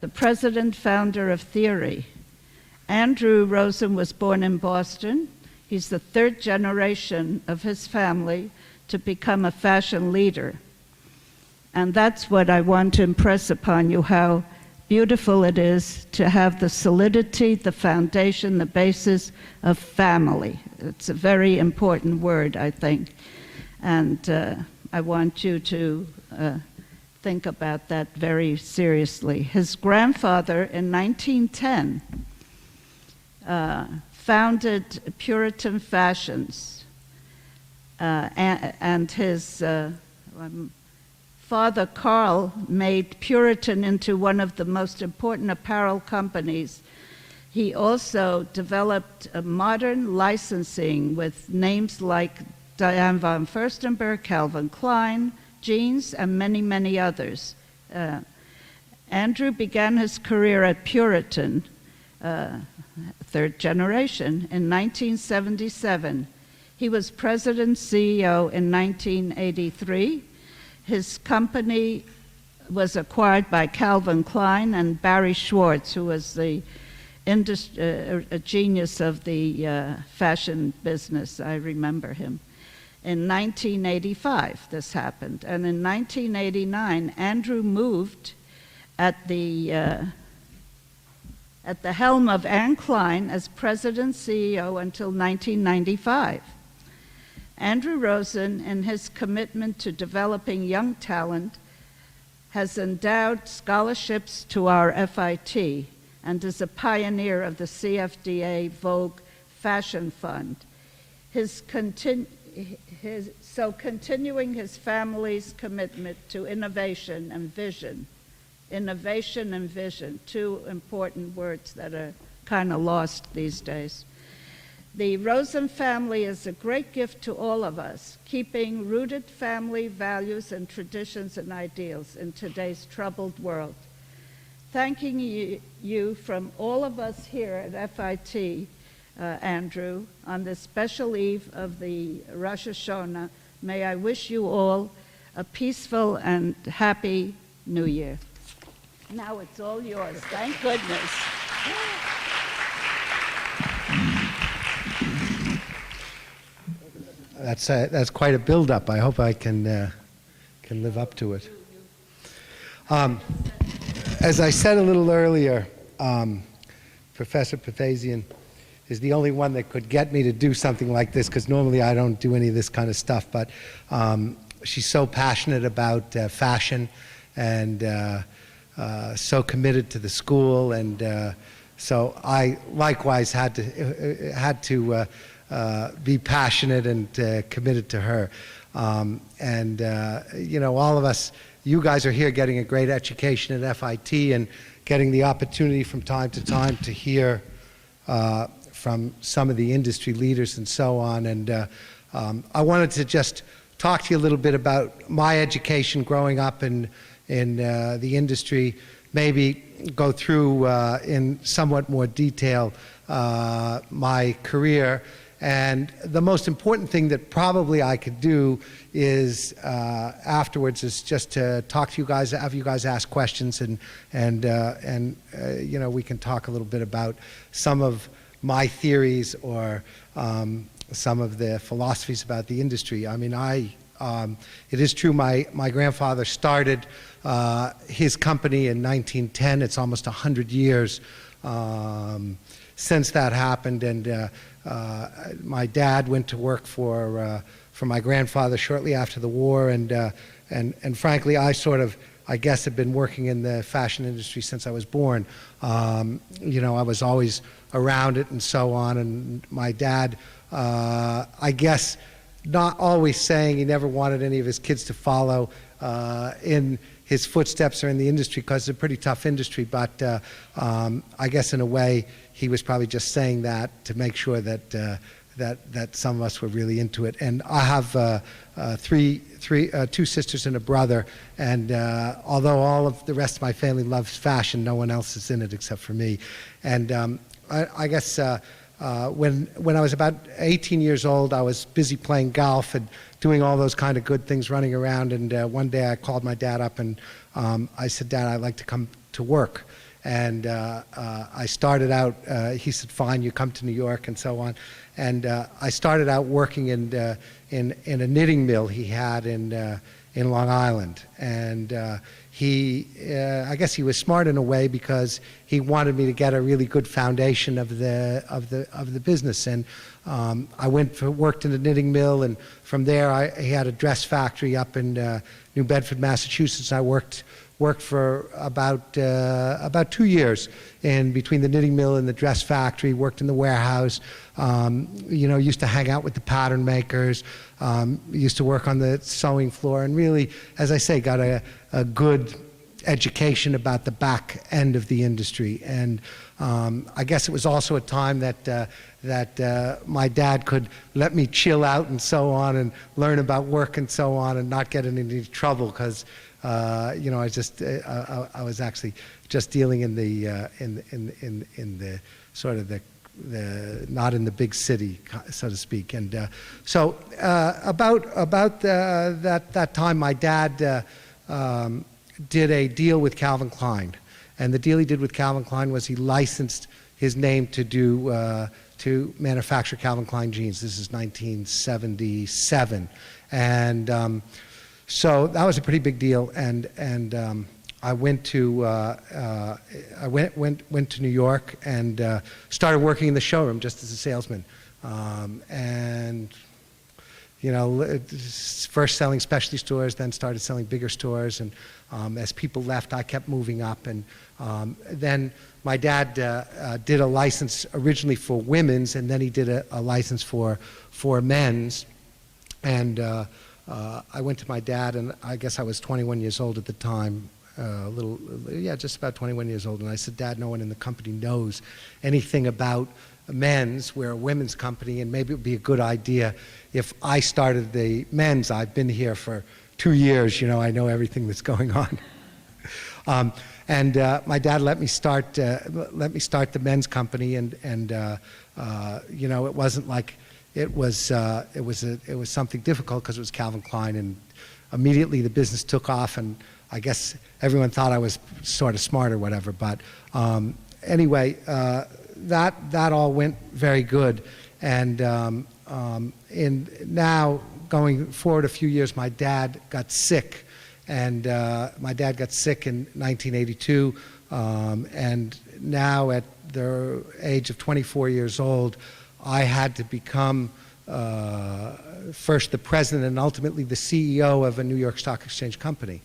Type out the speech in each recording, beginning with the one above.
the president founder of Theory. Andrew Rosen was born in Boston. He's the third generation of his family to become a fashion leader. And that's what I want to impress upon you, how beautiful it is to have the solidity, the foundation, the basis of family. It's a very important word, I think. And I want you to think about that very seriously. His grandfather in 1910 founded Puritan Fashions, and his father, Carl, made Puritan into one of the most important apparel companies. He also developed a modern licensing with names like Diane von Furstenberg, Calvin Klein, jeans, and many, many others. Andrew began his career at Puritan, third generation, in 1977. He was president CEO in 1983. His company was acquired by Calvin Klein and Barry Schwartz, who was a genius of the fashion business. I remember him. In 1985, this happened. And in 1989, Andrew moved at the helm of Anne Klein as president CEO until 1995. Andrew Rosen, in his commitment to developing young talent, has endowed scholarships to our FIT and is a pioneer of the CFDA Vogue Fashion Fund. Continuing his family's commitment to innovation and vision, two important words that are kind of lost these days. The Rosen family is a great gift to all of us, keeping rooted family values and traditions and ideals in today's troubled world. Thanking you from all of us here at FIT, Andrew, on this special eve of the Rosh Hashanah, may I wish you all a peaceful and happy New Year. Now it's all yours, thank goodness. That's quite a build-up. I hope I can live up to it. As I said a little earlier, Professor Papazian is the only one that could get me to do something like this, because normally I don't do any of this kind of stuff, but she's so passionate about fashion and so committed to the school, and so I likewise had to be passionate and committed to her. You know, all of us, you guys are here getting a great education at FIT and getting the opportunity from time to time to hear from some of the industry leaders and so on. And I wanted to just talk to you a little bit about my education growing up in the industry, maybe go through in somewhat more detail my career. And the most important thing that probably I could do is afterwards is just to talk to you guys, have you guys ask questions, and you know, we can talk a little bit about some of my theories or some of the philosophies about the industry. I mean, it is true, my grandfather started his company in 1910. It's almost 100 years since that happened, and my dad went to work for my grandfather shortly after the war, and frankly, I guess have been working in the fashion industry since I was born. You know, I was always around it and so on, and my dad, I guess, not always saying he never wanted any of his kids to follow in his footsteps or in the industry, because it's a pretty tough industry, but I guess in a way he was probably just saying that to make sure that some of us were really into it. And I have two sisters and a brother, and although all of the rest of my family loves fashion, no one else is in it except for me. And I guess when I was about 18 years old, I was busy playing golf and doing all those kind of good things, running around, and one day I called my dad up and I said, "Dad, I'd like to come to work." And I started out, he said, fine, you come to New York and so on. And I started out working in a knitting mill he had in Long Island. And I guess he was smart in a way because he wanted me to get a really good foundation of the business. And I worked in a knitting mill, and from there he had a dress factory up in New Bedford, Massachusetts. I worked for about 2 years in between the knitting mill and the dress factory, worked in the warehouse, used to hang out with the pattern makers, used to work on the sewing floor, and really, as I say, got a good education about the back end of the industry. And I guess it was also a time that my dad could let me chill out and so on and learn about work and so on and not get in any trouble because I was actually just dealing in the sort of the not in the big city, so to speak. And so about that time, my dad did a deal with Calvin Klein, and the deal he did with Calvin Klein was he licensed his name to manufacture Calvin Klein jeans. This is 1977, and so that was a pretty big deal. And I went to New York and started working in the showroom just as a salesman, and first selling specialty stores, then started selling bigger stores. And as people left, I kept moving up. And then my dad did a license originally for women's, and then he did a license for men's. And I went to my dad, and I guess I was 21 years old at the time, just about 21 years old. And I said, Dad, no one in the company knows anything about men's. We're a women's company, and maybe it would be a good idea if I started the men's. I've been here for 2 years, I know everything that's going on. And my dad let me start the men's company, and it wasn't like it was something difficult because it was Calvin Klein, and immediately the business took off, and I guess everyone thought I was sort of smart or whatever. But anyway, that all went very good. And now going forward a few years, my dad got sick, and my dad got sick in 1982, and now at the age of 24 years old, I had to become first the president and ultimately the CEO of a New York Stock Exchange company.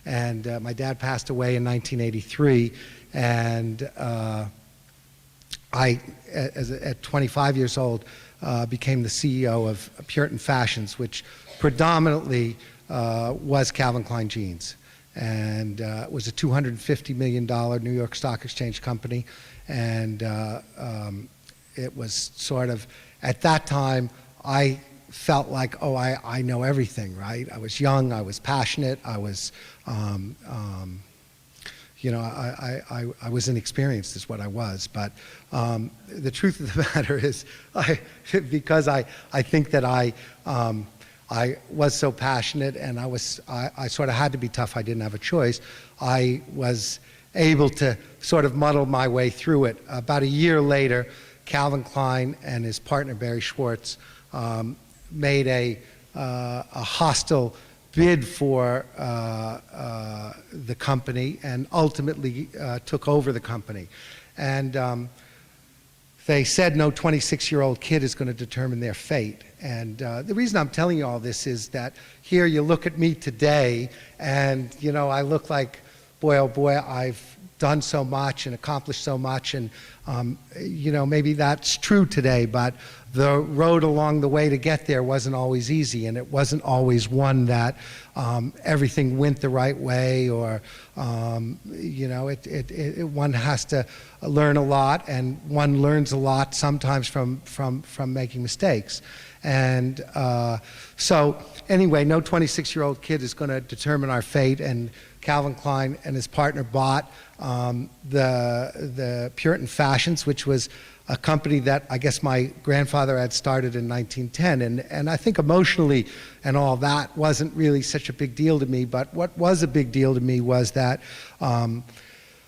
And my dad passed away in 1983, and I, at 25 years old, became the CEO of Puritan Fashions, which predominantly was Calvin Klein jeans. And it was a $250 million New York Stock Exchange company. And it was sort of, at that time, I felt like, I know everything, right? I was young, I was passionate, I was, I was inexperienced is what I was. But the truth of the matter is, because I think that I was so passionate, and I sort of had to be tough, I didn't have a choice, I was able to sort of muddle my way through it. About a year later, Calvin Klein and his partner Barry Schwartz made a hostile bid for the company, and ultimately took over the company. And they said no 26-year-old kid is going to determine their fate. And the reason I'm telling you all this is that here you look at me today, and I look like, boy, oh boy, I've done so much and accomplished so much, and maybe that's true today, but the road along the way to get there wasn't always easy, and it wasn't always one that everything went the right way, or one has to learn a lot, and one learns a lot sometimes from making mistakes. And so anyway, no 26-year-old kid is going to determine our fate, and Calvin Klein and his partner bought the Puritan Fashions, which was a company that I guess my grandfather had started in 1910. And I think emotionally and all that wasn't really such a big deal to me, but what was a big deal to me was that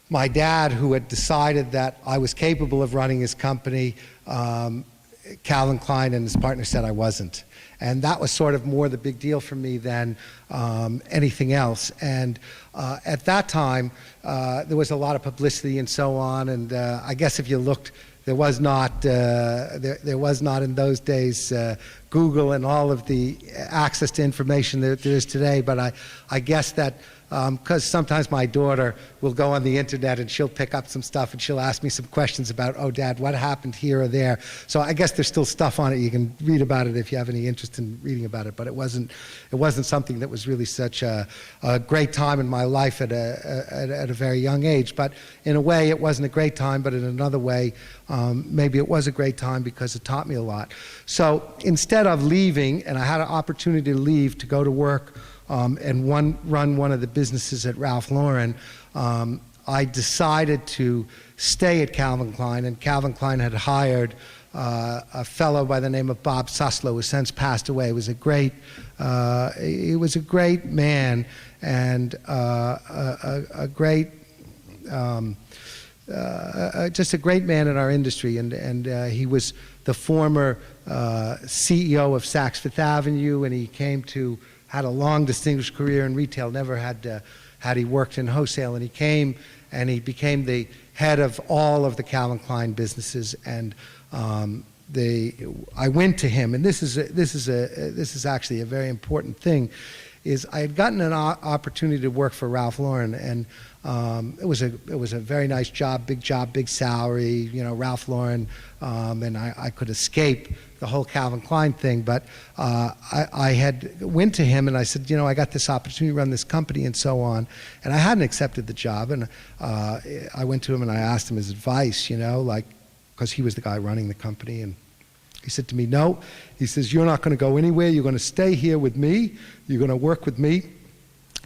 my dad, who had decided that I was capable of running his company, Calvin Klein and his partner said I wasn't. And that was sort of more the big deal for me than anything else. And at that time, there was a lot of publicity and so on. And I guess if you looked, there was not in those days Google and all of the access to information that there is today. But I guess that because sometimes my daughter will go on the internet and she'll pick up some stuff and she'll ask me some questions about, oh, Dad, what happened here or there? So I guess there's still stuff on it. You can read about it if you have any interest in reading about it. But it wasn't something that was really such a great time in my life at a very young age. But in a way, it wasn't a great time. But in another way, maybe it was a great time because it taught me a lot. So instead of leaving, and I had an opportunity to leave to go to work and run one of the businesses at Ralph Lauren, I decided to stay at Calvin Klein, and Calvin Klein had hired a fellow by the name of Bob Suslow, who since passed away. He was a great man and just a great man in our industry, and he was the former CEO of Saks Fifth Avenue, and he had a long, distinguished career in retail. Never had he worked in wholesale, and he came and he became the head of all of the Calvin Klein businesses. And I went to him, and this is actually a very important thing. Is I had gotten an opportunity to work for Ralph Lauren, and it was a very nice job, big salary, Ralph Lauren, and I could escape the whole Calvin Klein thing. But I had went to him and I said, I got this opportunity to run this company and so on, and I hadn't accepted the job. And I went to him and I asked him his advice, because he was the guy running the company, and he said to me, no. He says, you're not going to go anywhere. You're going to stay here with me. You're going to work with me.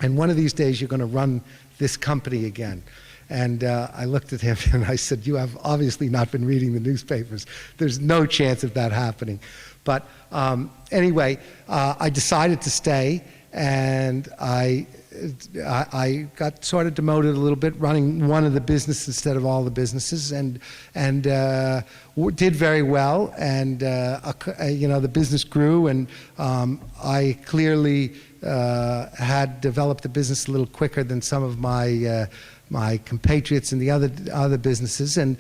And one of these days, you're going to run this company again. And I looked at him and I said, you have obviously not been reading the newspapers. There's no chance of that happening. But anyway, I decided to stay, and I got sort of demoted a little bit, running one of the businesses instead of all the businesses, and did very well. And the business grew, and I clearly had developed the business a little quicker than some of my compatriots in the other businesses, and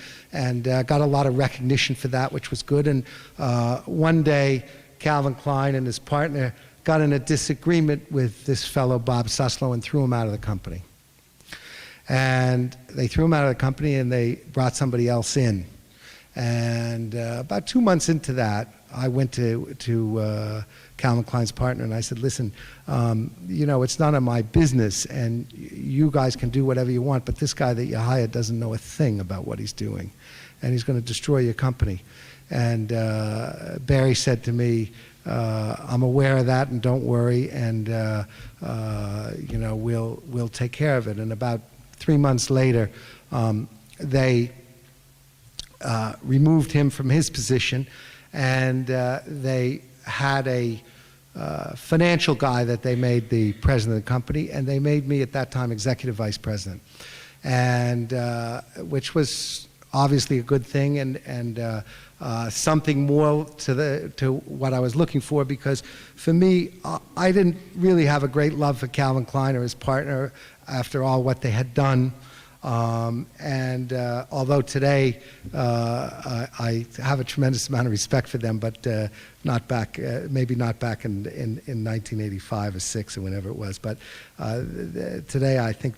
got a lot of recognition for that, which was good. And one day, Calvin Klein and his partner got in a disagreement with this fellow, Bob Suslow, and threw him out of the company. And they threw him out of the company, and they brought somebody else in. And about 2 months into that, I went to Calvin Klein's partner, and I said, listen, it's none of my business, and you guys can do whatever you want, but this guy that you hired doesn't know a thing about what he's doing, and he's going to destroy your company. And Barry said to me, I'm aware of that, and don't worry, and we'll take care of it. And about 3 months later, they removed him from his position, and they had a financial guy that they made the president of the company, and they made me at that time executive vice president, and which was obviously a good thing, and something more to what I was looking for, because for me, I didn't really have a great love for Calvin Klein or his partner after all what they had done. Although today I have a tremendous amount of respect for them, but maybe not back in 1985 or 6 or whenever it was. But today I think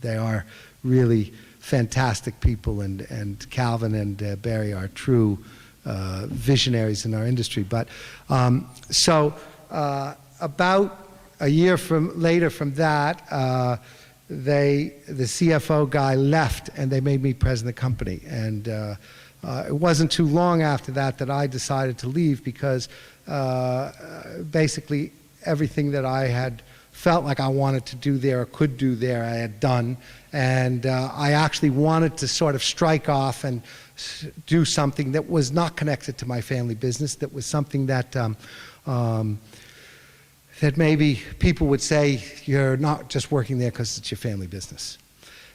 they are really fantastic people, and Calvin and Barry are true visionaries in our industry. But about a year later from that, the CFO guy left, and they made me president of the company. And it wasn't too long after that I decided to leave, because basically everything that I had felt like I wanted to do there or could do there, I had done. And I actually wanted to sort of strike off and do something that was not connected to my family business, that was something that that maybe people would say you're not just working there because it's your family business.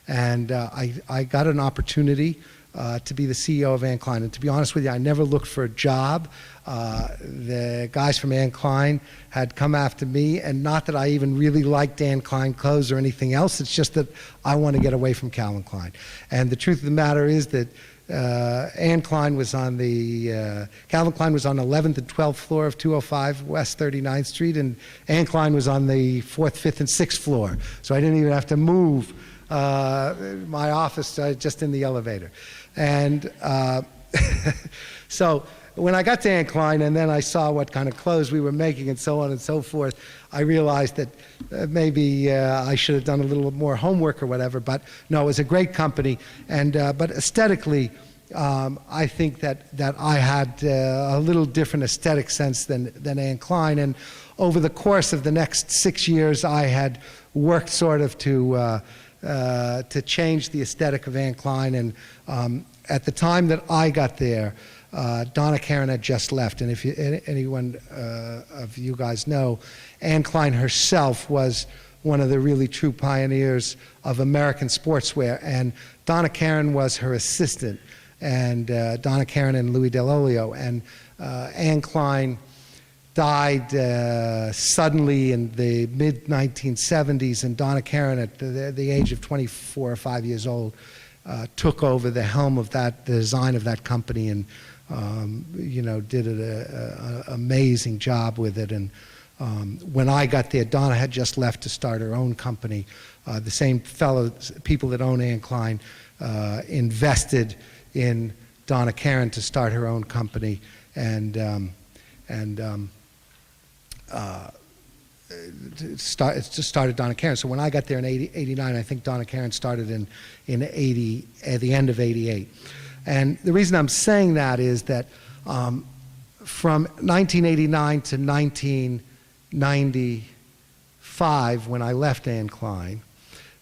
And I got an opportunity to be the CEO of Anne Klein. And to be honest with you, I never looked for a job. The guys from Anne Klein had come after me, and not that I even really liked Anne Klein clothes or anything else. It's just that I want to get away from Calvin Klein. And the truth of the matter is that Anne Klein was on the, Calvin Klein was on 11th and 12th floor of 205 West 39th Street, and Anne Klein was on the 4th, 5th, and 6th floor. So I didn't even have to move my office just in the elevator. And so when I got to Anne Klein and then I saw what kind of clothes we were making and so on and so forth, I realized that maybe I should have done a little more homework or whatever. But no, it was a great company. And but aesthetically, I think that I had a little different aesthetic sense than Anne Klein. And over the course of the next 6 years, I had worked sort of to change the aesthetic of Anne Klein. And at the time that I got there, Donna Karan had just left. And if anyone of you guys know, Anne Klein herself was one of the really true pioneers of American sportswear. And Donna Karan was her assistant, and Donna Karan and Louis Dell'Olio. And Anne Klein died suddenly in the mid-1970s, and Donna Karan, at the age of 24 or 5 years old, took over the helm of the design of that company, and did an amazing job with it. And when I got there, Donna had just left to start her own company. The same people that own Anne Klein invested in Donna Karan to start her own company, and started Donna Karan. So when I got there in 89, I think Donna Karan started in 80, at the end of 88. And the reason I'm saying that is that from 1989 to 1995, when I left Anne Klein,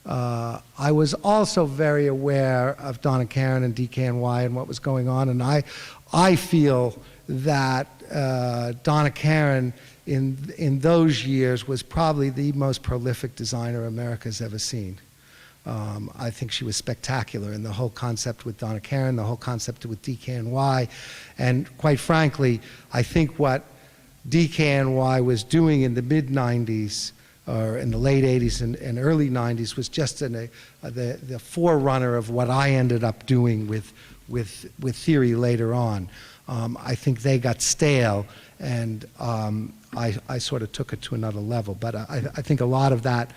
I was also very aware of Donna Karan and DKNY and what was going on. And I feel that Donna Karan in those years was probably the most prolific designer America's ever seen. I think she was spectacular in the whole concept with Donna Karan, the whole concept with DKNY. And quite frankly, I think what DKNY was doing in the mid-90s, or in the late 80s and early 90s, was just the forerunner of what I ended up doing with Theory later on. I think they got stale, and I sort of took it to another level. But I think a lot of that,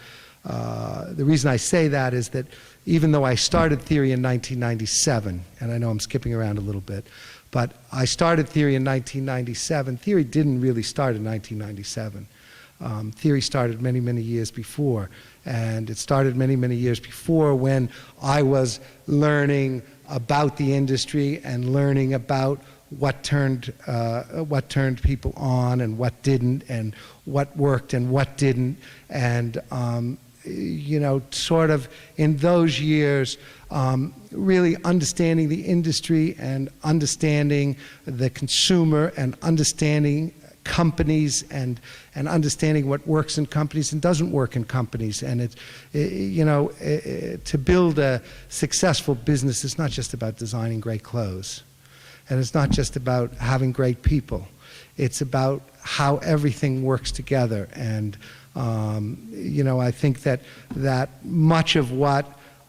the reason I say that is that even though I started Theory in 1997, and I know I'm skipping around a little bit, but I started Theory in 1997, Theory didn't really start in 1997. Theory started many, many years before. And it started many, many years before, when I was learning about the industry and learning about what turned people on and what didn't, and what worked and what didn't. And sort of in those years, really understanding the industry and understanding the consumer and understanding companies and understanding what works in companies and doesn't work in companies. And to build a successful business, it's not just about designing great clothes, and it's not just about having great people. It's about how everything works together. And I think that much of what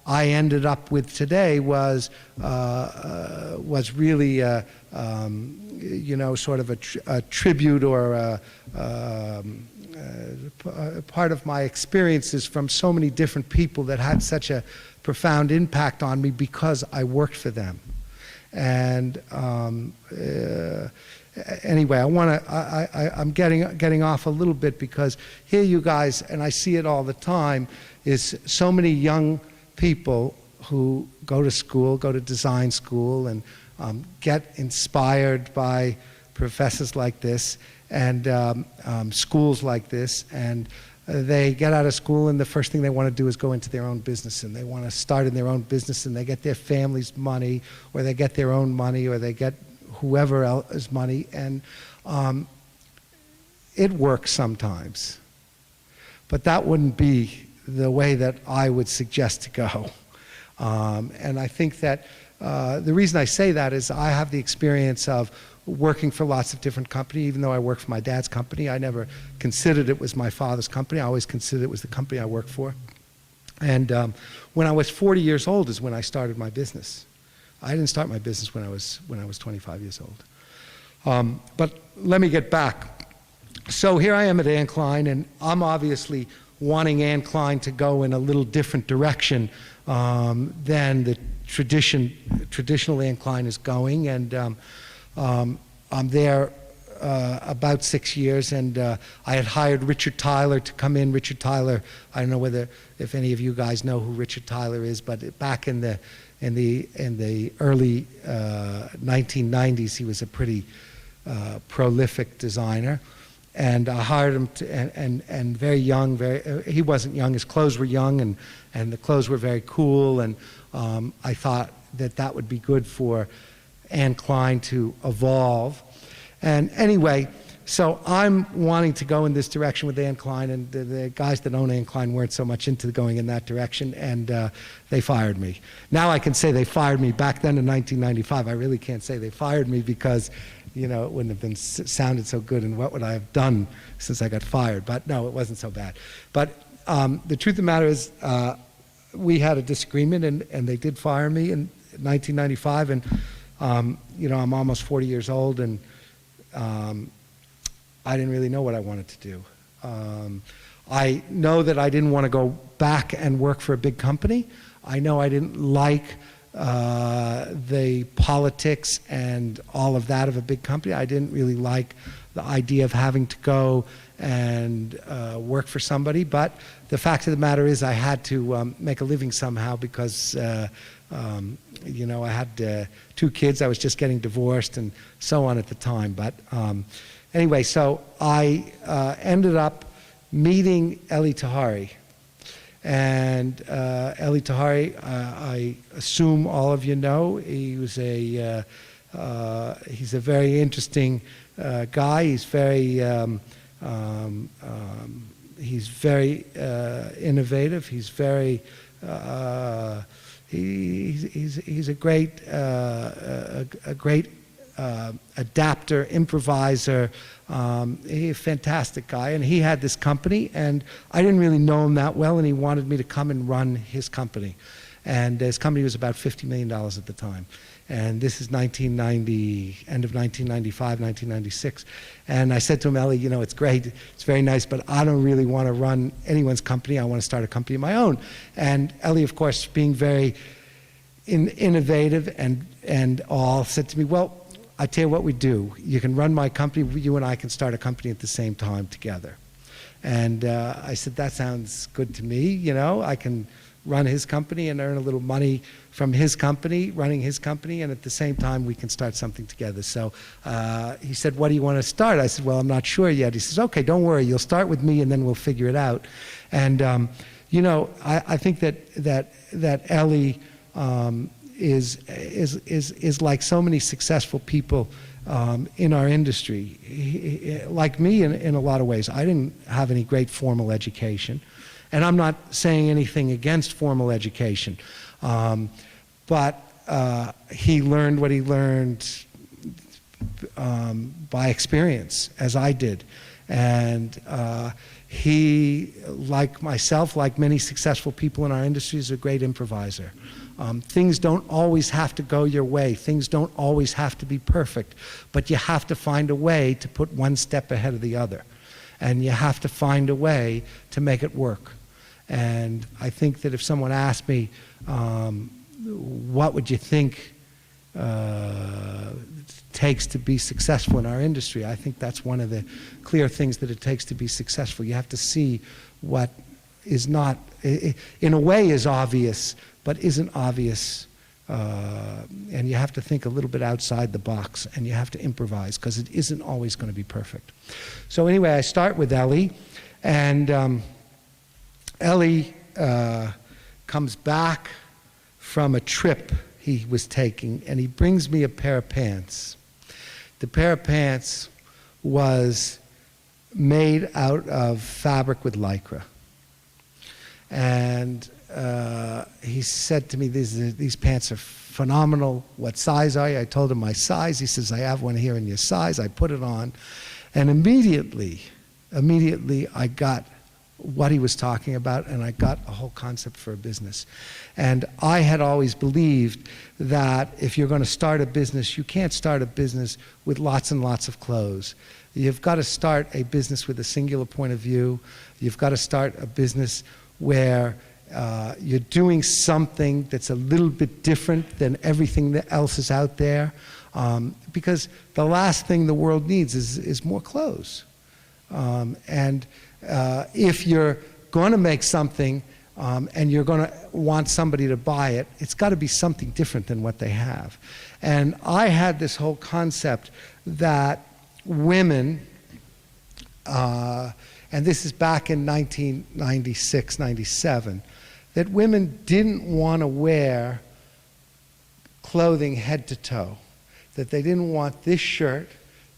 I ended up with today was really sort of a tribute, or a part of my experiences from so many different people that had such a profound impact on me because I worked for them. And anyway, I'm getting off a little bit, because here you guys, and I see it all the time, is so many young people who go to school, go to design school, and get inspired by professors like this and schools like this, and they get out of school, and the first thing they want to do is go into their own business, and they want to start in their own business, and they get their family's money, or they get their own money, or they get whoever else's money, and it works sometimes. but that wouldn't be the way that I would suggest to go. And I think that the reason I say that is I have the experience of working for lots of different companies. Even though I worked for my dad's company, I never considered it was my father's company. I always considered it was the company I worked for. And when I was 40 years old is when I started my business. I didn't start my business when I was 25 years old. But let me get back. So here I am at Anne Klein, and I'm obviously wanting Anne Klein to go in a little different direction than the traditional Anne Klein is going. And I'm there about 6 years, and I had hired Richard Tyler to come in. Richard Tyler, I don't know if any of you guys know who Richard Tyler is, but back in the early 1990s, he was a pretty prolific designer. And I hired him and very young, he wasn't young, his clothes were young, and the clothes were very cool, and I thought that would be good for Anne Klein to evolve. And anyway, so I'm wanting to go in this direction with Anne Klein, and the guys that own Anne Klein weren't so much into going in that direction, and they fired me. Now I can say they fired me. Back then in 1995, I really can't say they fired me because, you know, it wouldn't have sounded so good, and what would I have done since I got fired? But no, it wasn't so bad. But the truth of the matter is, we had a disagreement, and they did fire me in 1995, and you know, I'm almost 40 years old, and I didn't really know what I wanted to do. I know that I didn't want to go back and work for a big company. I know I didn't like the politics and all of that of a big company. I didn't really like the idea of having to go and work for somebody. But the fact of the matter is I had to make a living somehow because you know, I had 2 kids. I was just getting divorced and so on at the time. But anyway, so I ended up meeting Elie Tahari. And Elie Tahari, I assume all of you know, he's a very interesting guy. He's very innovative. He's very he's a great adapter, improviser. He's a fantastic guy, and he had this company, and I didn't really know him that well, and he wanted me to come and run his company. And his company was about $50 million at the time. And this is 1990, end of 1995, 1996. And I said to him, Elie, you know, it's great, it's very nice, but I don't really want to run anyone's company. I want to start a company of my own. And Elie, of course, being very innovative and all, said to me, well, I tell you what we do. You can run my company, you and I can start a company at the same time together. And I said, that sounds good to me, you know, I can run his company and earn a little money from his company, running his company, and at the same time we can start something together. So he said, what do you want to start? I said, well, I'm not sure yet. He says, okay, don't worry, you'll start with me and then we'll figure it out. And you know, I think that Elie is like so many successful people in our industry. Like me in a lot of ways, I didn't have any great formal education. And I'm not saying anything against formal education, but he learned what he learned by experience, as I did. And he, like myself, like many successful people in our industry, is a great improviser. Things don't always have to go your way. Things don't always have to be perfect. But you have to find a way to put one step ahead of the other. And you have to find a way to make it work. And I think that if someone asked me, what would you think takes to be successful in our industry, I think that's one of the clear things that it takes to be successful. You have to see what is not, in a way is obvious, but isn't obvious. And you have to think a little bit outside the box, and you have to improvise, because it isn't always going to be perfect. So anyway, I start with Elie, and Elie comes back from a trip he was taking, and he brings me a pair of pants. The pair of pants was made out of fabric with Lycra. And he said to me, these pants are phenomenal. What size are you? I told him my size. He says, I have one here in your size. I put it on. And immediately I got what he was talking about, and I got a whole concept for a business. And I had always believed that if you're going to start a business, you can't start a business with lots and lots of clothes. You've got to start a business with a singular point of view. You've got to start a business where you're doing something that's a little bit different than everything that else is out there. Because the last thing the world needs is more clothes. If you're going to make something and you're going to want somebody to buy it, it's got to be something different than what they have. And I had this whole concept that women, and this is back in 1996, 97, that women didn't want to wear clothing head to toe, that they didn't want this shirt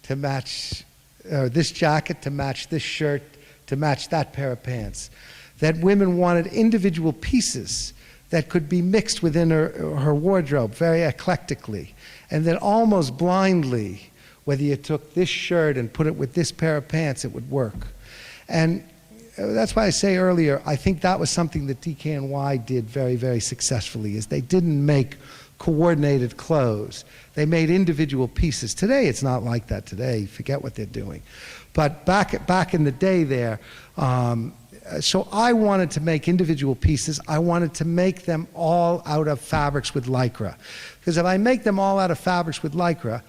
to match, or this jacket to match this shirt, to match that pair of pants. That women wanted individual pieces that could be mixed within her wardrobe very eclectically. And that almost blindly, whether you took this shirt and put it with this pair of pants, it would work. And that's why I say earlier, I think that was something that DKNY did very, very successfully, is they didn't make coordinated clothes. They made individual pieces. Today, it's not like that today. Forget what they're doing. But back in the day there, so I wanted to make individual pieces. I wanted to make them all out of fabrics with Lycra. Because if I make them all out of fabrics with Lycra,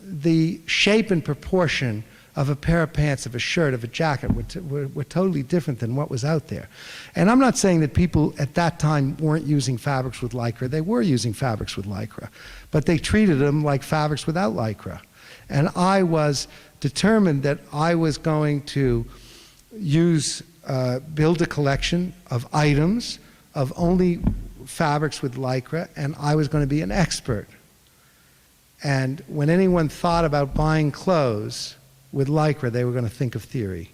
the shape and proportion of a pair of pants, of a shirt, of a jacket were totally different than what was out there. And I'm not saying that people at that time weren't using fabrics with Lycra. They were using fabrics with Lycra. But they treated them like fabrics without Lycra. And I was determined that I was going to build a collection of items of only fabrics with Lycra, and I was going to be an expert. And when anyone thought about buying clothes with Lycra, they were going to think of Theory.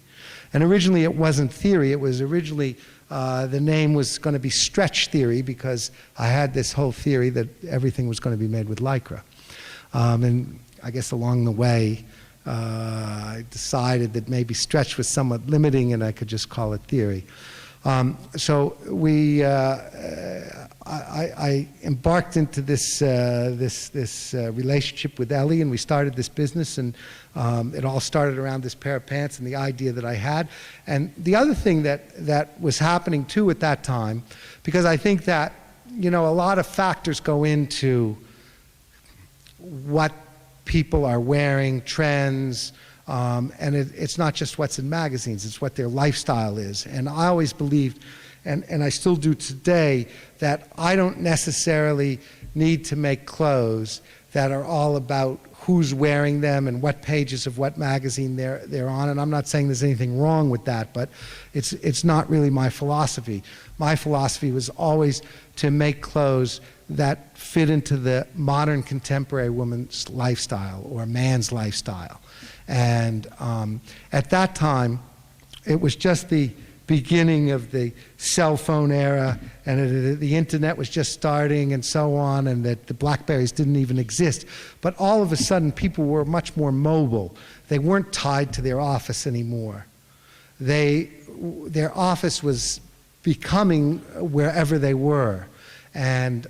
And originally it wasn't Theory, it was originally, the name was going to be Stretch Theory, because I had this whole theory that everything was going to be made with Lycra. And I guess along the way, I decided that maybe stretch was somewhat limiting and I could just call it Theory. So I embarked into this relationship with Elie, and we started this business, and it all started around this pair of pants and the idea that I had. And the other thing that was happening too at that time, because I think that, you know, a lot of factors go into what people are wearing, trends, and it's not just what's in magazines, it's what their lifestyle is. And I always believed, and I still do today, that I don't necessarily need to make clothes that are all about who's wearing them and what pages of what magazine they're on. And I'm not saying there's anything wrong with that, but it's not really my philosophy. My philosophy was always to make clothes that fit into the modern contemporary woman's lifestyle or man's lifestyle. And at that time, it was just the beginning of the cell phone era, and the internet was just starting and so on, and that the Blackberries didn't even exist. But all of a sudden, people were much more mobile. They weren't tied to their office anymore. Their office was becoming wherever they were. And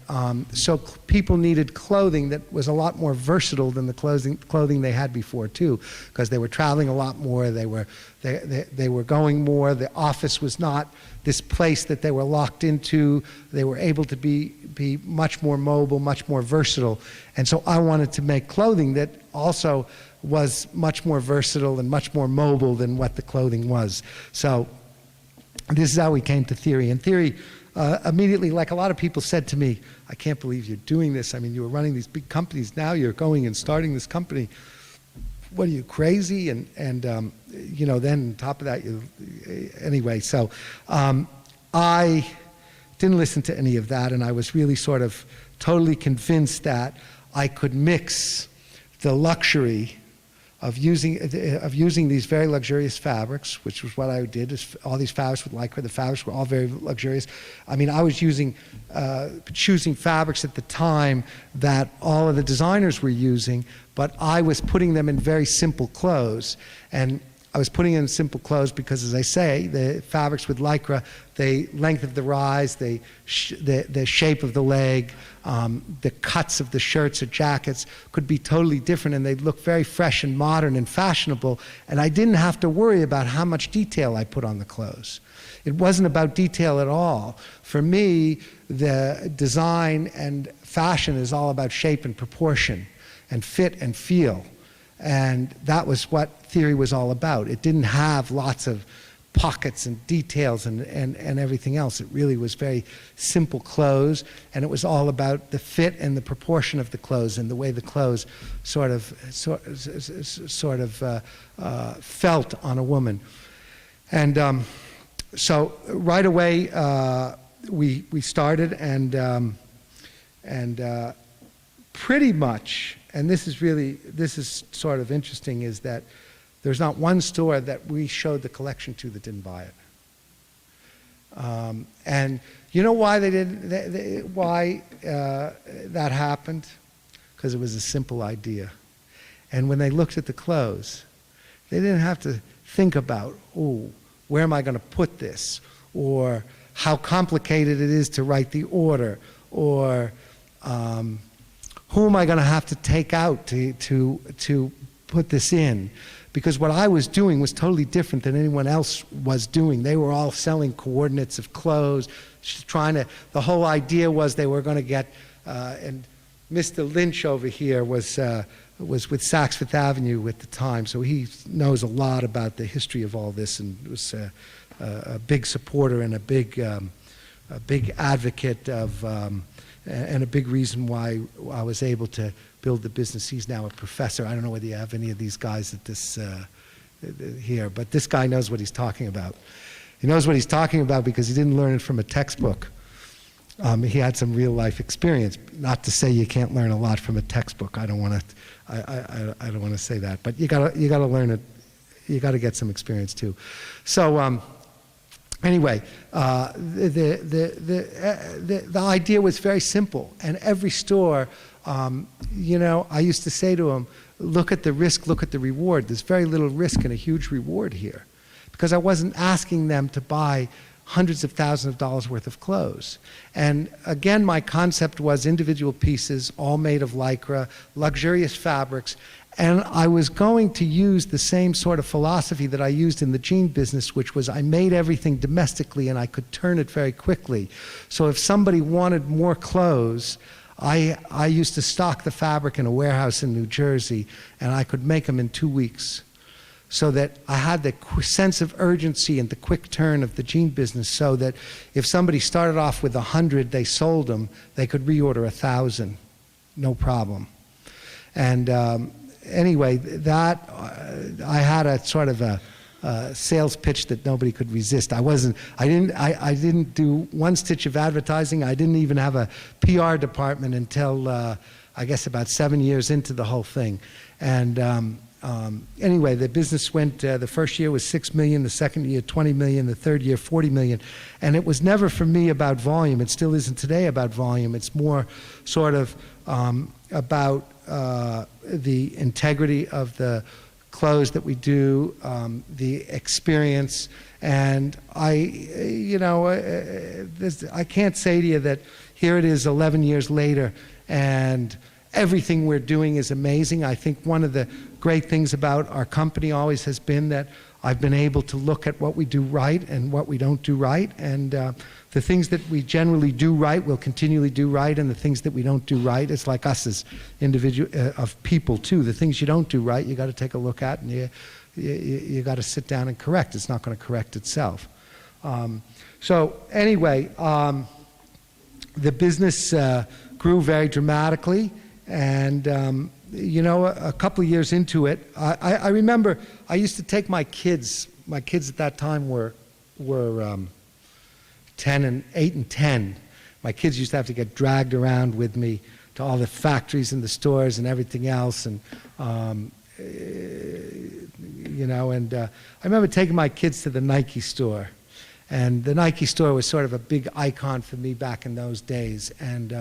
so people needed clothing that was a lot more versatile than the clothing they had before too, because they were traveling a lot more, they were going more, the office was not this place that they were locked into, they were able to be much more mobile, much more versatile. And so I wanted to make clothing that also was much more versatile and much more mobile than what the clothing was. So this is how we came to Theory. And Theory, immediately, like a lot of people said to me, I can't believe you're doing this. I mean, you were running these big companies. Now you're going and starting this company. What are you, crazy? And you know, then on top of that, anyway. So I didn't listen to any of that, and I was really sort of totally convinced that I could mix the luxury of using these very luxurious fabrics, which was what I did. Is all these fabrics with Lycra, the fabrics were all very luxurious. I mean, I was choosing fabrics at the time that all of the designers were using, but I was putting them in very simple clothes. And I was putting in simple clothes because, as I say, the fabrics with Lycra, the length of the rise, the shape of the leg, the cuts of the shirts or jackets could be totally different, and they'd look very fresh and modern and fashionable, and I didn't have to worry about how much detail I put on the clothes. It wasn't about detail at all. For me, the design and fashion is all about shape and proportion and fit and feel. And that was what theory was all about. It didn't have lots of pockets and details and everything else. It really was very simple clothes, and it was all about the fit and the proportion of the clothes and the way the clothes sort of felt on a woman. And so right away we started, and pretty much. And this is sort of interesting, is that there's not one store that we showed the collection to that didn't buy it. And you know why that happened? Because it was a simple idea. And when they looked at the clothes, they didn't have to think about, oh, where am I going to put this? Or how complicated it is to write the order, or who am I going to have to take out to put this in? Because what I was doing was totally different than anyone else was doing. They were all selling coordinates of clothes, the whole idea was they were going to get, and Mr. Lynch over here was with Saks Fifth Avenue at the time, so he knows a lot about the history of all this, and was a big supporter and a big advocate of, and a big reason why I was able to build the business. He's now a professor. I don't know whether you have any of these guys at this here, but this guy knows what he's talking about. He knows what he's talking about because he didn't learn it from a textbook. He had some real life experience. Not to say you can't learn a lot from a textbook. I don't want to say that, but you gotta learn it. You gotta get some experience too. So. Anyway, the idea was very simple, and every store, you know, I used to say to them, look at the risk, look at the reward. There's very little risk and a huge reward here, because I wasn't asking them to buy hundreds of thousands of dollars worth of clothes. And again, my concept was individual pieces, all made of Lycra, luxurious fabrics. And I was going to use the same sort of philosophy that I used in the jean business, which was I made everything domestically and I could turn it very quickly. So if somebody wanted more clothes, I used to stock the fabric in a warehouse in New Jersey, and I could make them in 2 weeks. So that I had the sense of urgency and the quick turn of the jean business, so that if somebody started off with 100, they sold them, they could reorder 1,000, no problem. And anyway, that I had a sort of a sales pitch that nobody could resist. I didn't do one stitch of advertising. I didn't even have a PR department until I guess about 7 years into the whole thing. And anyway, the business went, the first year was 6 million, the second year 20 million, the third year 40 million. And it was never for me about volume. It still isn't today about volume. It's more sort of about the integrity of the clothes that we do, the experience. And I can't say to you that here it is 11 years later and everything we're doing is amazing. I think one of the great things about our company always has been that I've been able to look at what we do right and what we don't do right, and the things that we generally do right we'll continually do right, and the things that we don't do right, it's like us as individual of people too. The things you don't do right, you got to take a look at, and you got to sit down and correct. It's not going to correct itself. So anyway, the business grew very dramatically, and a couple of years into it, I remember I used to take my kids at that time were 8 and 10. My kids used to have to get dragged around with me to all the factories and the stores and everything else, and you know, and I remember taking my kids to the Nike store. And the Nike store was sort of a big icon for me back in those days. And,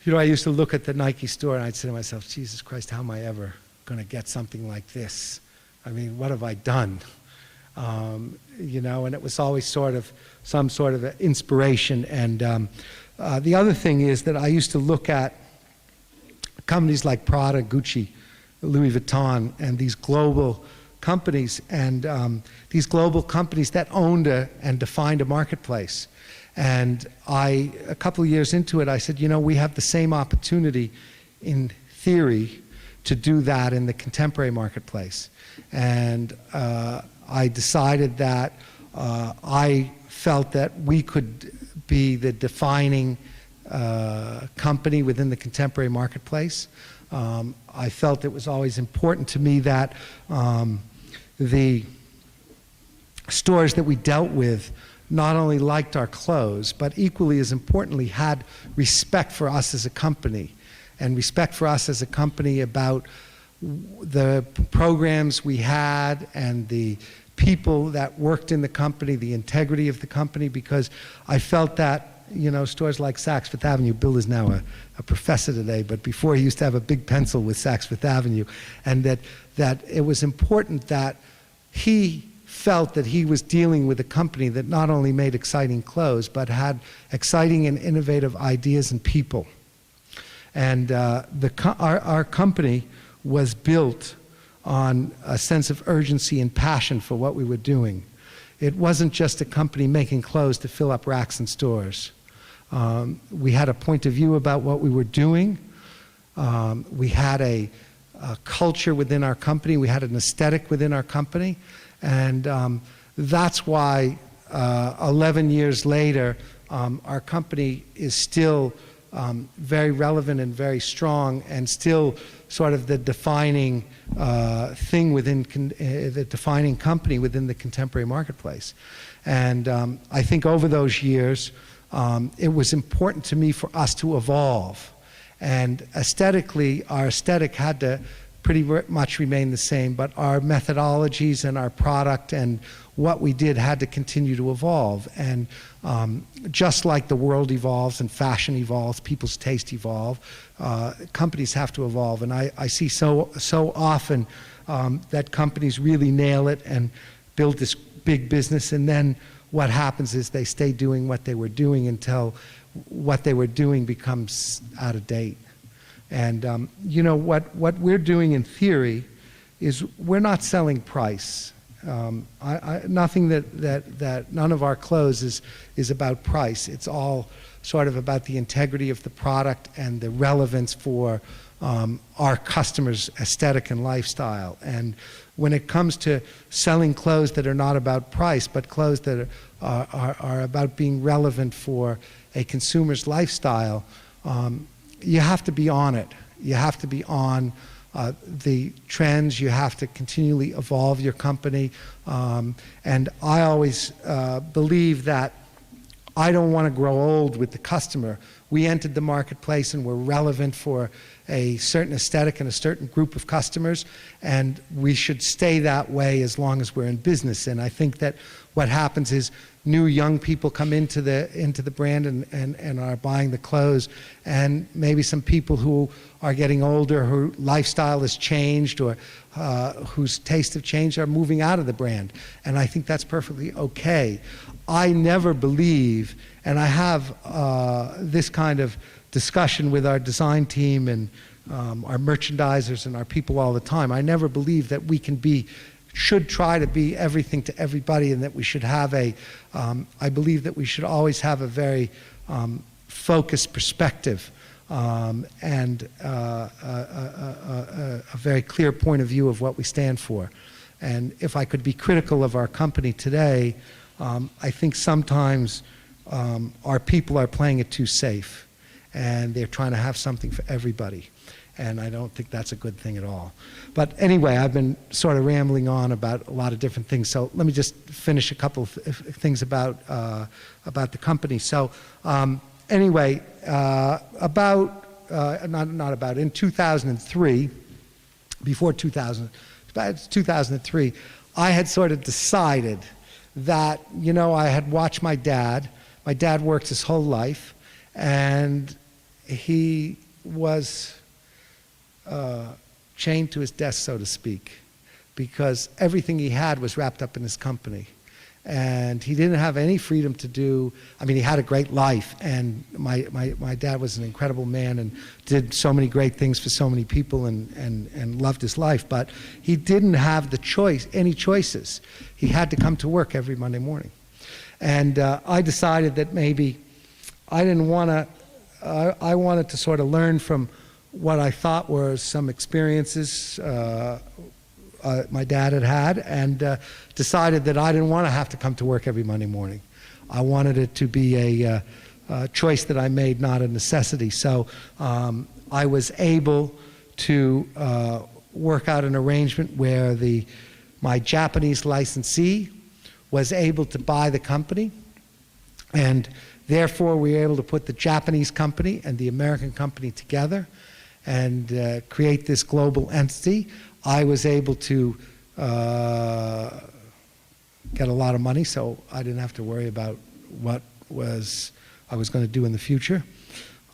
you know, I used to look at the Nike store and I'd say to myself, Jesus Christ, how am I ever going to get something like this? I mean, what have I done? You know, and it was always sort of some sort of inspiration. And the other thing is that I used to look at companies like Prada, Gucci, Louis Vuitton, and these global companies, and these global companies that owned and defined a marketplace. And a couple of years into it, I said, you know, we have the same opportunity in theory to do that in the contemporary marketplace. And I decided that I felt that we could be the defining company within the contemporary marketplace. I felt it was always important to me that the stores that we dealt with not only liked our clothes, but equally as importantly had respect for us as a company, and respect for us as a company about the programs we had and the people that worked in the company, the integrity of the company, because I felt that, you know, stores like Saks Fifth Avenue, Bill is now a professor today, but before he used to have a big pencil with Saks Fifth Avenue, and that it was important that he felt that he was dealing with a company that not only made exciting clothes, but had exciting and innovative ideas and people. And our company was built on a sense of urgency and passion for what we were doing. It wasn't just a company making clothes to fill up racks in stores. We had a point of view about what we were doing. We had a culture within our company. We had an aesthetic within our company. And that's why 11 years later, our company is still very relevant and very strong, and still sort of the defining thing within the defining company within the contemporary marketplace. And I think over those years, it was important to me for us to evolve. And aesthetically, our aesthetic had to pretty much remain the same, but our methodologies and our product and what we did had to continue to evolve. And just like the world evolves and fashion evolves, people's taste evolve, companies have to evolve. And I see so often that companies really nail it and build this big business, and then what happens is they stay doing what they were doing until what they were doing becomes out of date. And you know, what we're doing in theory is we're not selling price. Nothing that none of our clothes is about price. It's all sort of about the integrity of the product and the relevance for our customers' aesthetic and lifestyle. And when it comes to selling clothes that are not about price, but clothes that are about being relevant for a consumer's lifestyle, you have to be on it. You have to be on the trends. You have to continually evolve your company. And I always believe that I don't want to grow old with the customer. We entered the marketplace and we're relevant for a certain aesthetic and a certain group of customers, and we should stay that way as long as we're in business. And I think that what happens is new young people come into the brand and are buying the clothes, and maybe some people who are getting older, whose lifestyle has changed or whose taste have changed, are moving out of the brand. And I think that's perfectly okay. I never believe, and I have this kind of discussion with our design team and our merchandisers and our people all the time. I never believe that we should try to be everything to everybody, and that we should have I believe that we should always have a very focused perspective and a very clear point of view of what we stand for. And if I could be critical of our company today, I think sometimes our people are playing it too safe, and they're trying to have something for everybody. And I don't think that's a good thing at all. But anyway, I've been sort of rambling on about a lot of different things. So let me just finish a couple of things about the company. So anyway, in 2003, before 2000, it's 2003, I had sort of decided that, I had watched my dad. My dad worked his whole life, and he was chained to his desk, so to speak, because everything he had was wrapped up in his company. And he didn't have any freedom to do, he had a great life, and my dad was an incredible man and did so many great things for so many people and loved his life, but he didn't have any choices. He had to come to work every Monday morning. And I decided that maybe I didn't want to, I wanted to sort of learn from what I thought were some experiences my dad had, and decided that I didn't want to have to come to work every Monday morning. I wanted it to be a choice that I made, not a necessity. So I was able to work out an arrangement where my Japanese licensee was able to buy the company, and therefore we were able to put the Japanese company and the American company together and create this global entity. I was able to get a lot of money, so I didn't have to worry about what I was going to do in the future.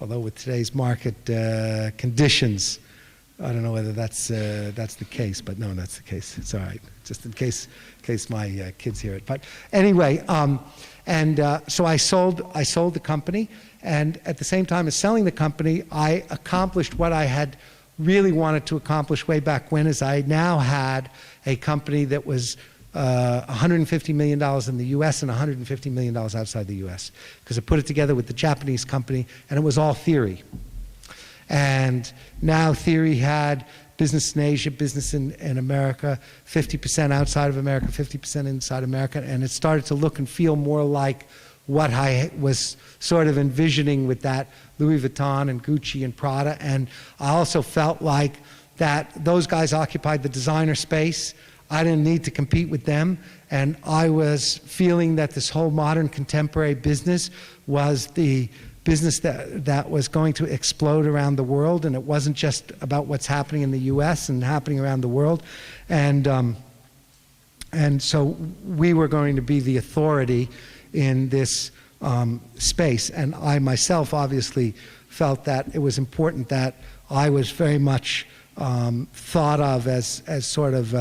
Although with today's market conditions, I don't know whether that's the case, but no, that's the case. It's all right, just in case my kids hear it. But anyway, so I sold the company, and at the same time as selling the company, I accomplished what I had really wanted to accomplish way back when, is I now had a company that was $150 million in the US and $150 million outside the US, because I put it together with the Japanese company, and it was all theory. And now theory had business in Asia, business in America, 50% outside of America, 50% inside America, and it started to look and feel more like what I was sort of envisioning with that Louis Vuitton and Gucci and Prada. And I also felt like that those guys occupied the designer space. I didn't need to compete with them. And I was feeling that this whole modern contemporary business was the business that was going to explode around the world. And it wasn't just about what's happening in the US and happening around the world. And so we were going to be the authority in this space. And I myself obviously felt that it was important that I was very much thought of as sort of